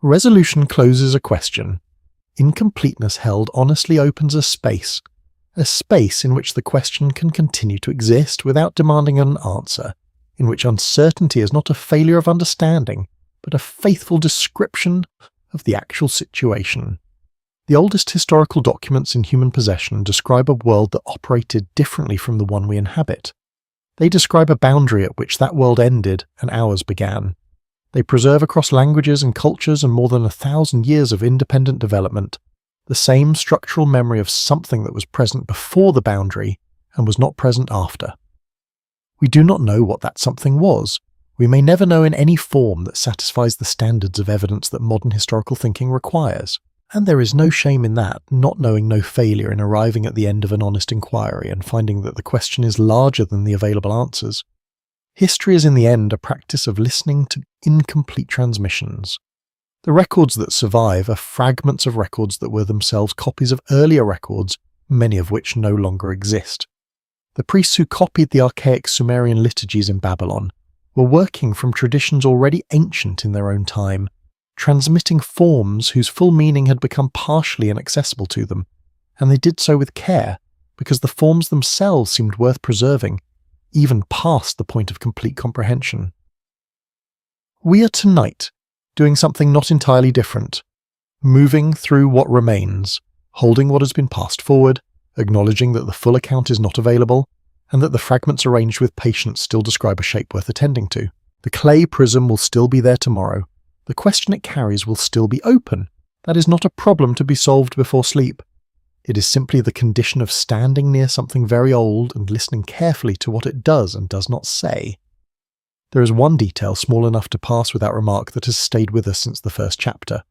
Resolution closes a question. Incompleteness held honestly opens a space in which the question can continue to exist without demanding an answer, in which uncertainty is not a failure of understanding, but a faithful description of the actual situation. The oldest historical documents in human possession describe a world that operated differently from the one we inhabit. They describe a boundary at which that world ended and ours began. They preserve across languages and cultures and more than 1,000 years of independent development the same structural memory of something that was present before the boundary and was not present after. We do not know what that something was. We may never know in any form that satisfies the standards of evidence that modern historical thinking requires. And there is no shame in that, not knowing no failure in arriving at the end of an honest inquiry and finding that the question is larger than the available answers. History is in the end a practice of listening to incomplete transmissions. The records that survive are fragments of records that were themselves copies of earlier records, many of which no longer exist. The priests who copied the archaic Sumerian liturgies in Babylon were working from traditions already ancient in their own time, transmitting forms whose full meaning had become partially inaccessible to them, and they did so with care, because the forms themselves seemed worth preserving, even past the point of complete comprehension. We are tonight doing something not entirely different, moving through what remains, holding what has been passed forward, acknowledging that the full account is not available, and that the fragments arranged with patience still describe a shape worth attending to. The clay prism will still be there tomorrow. The question it carries will still be open. That is not a problem to be solved before sleep. It is simply the condition of standing near something very old and listening carefully to what it does and does not say. There is one detail small enough to pass without remark that has stayed with us since the first chapter.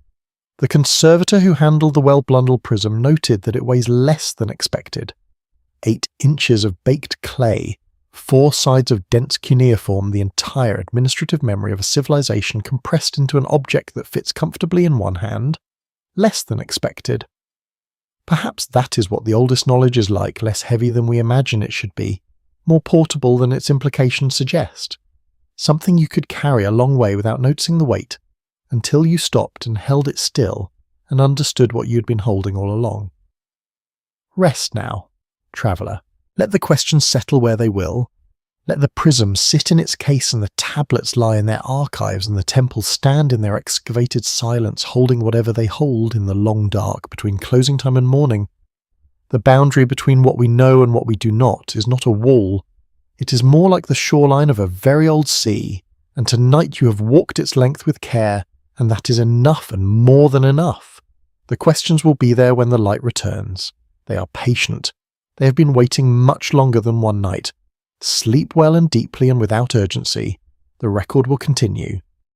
The conservator who handled the well-blundelled prism noted that it weighs less than expected. 8 inches of baked clay, 4 sides of dense cuneiform, the entire administrative memory of a civilization compressed into an object that fits comfortably in one hand, less than expected. Perhaps that is what the oldest knowledge is like, less heavy than we imagine it should be, more portable than its implications suggest. Something you could carry a long way without noticing the weight, until you stopped and held it still and understood what you had been holding all along. Rest now, traveller. Let the questions settle where they will. Let the prism sit in its case and the tablets lie in their archives and the temples stand in their excavated silence, holding whatever they hold in the long dark between closing time and morning. The boundary between what we know and what we do not is not a wall. It is more like the shoreline of a very old sea, and tonight you have walked its length with care, and that is enough and more than enough. The questions will be there when the light returns. They are patient. They have been waiting much longer than one night. Sleep well and deeply and without urgency. The record will continue.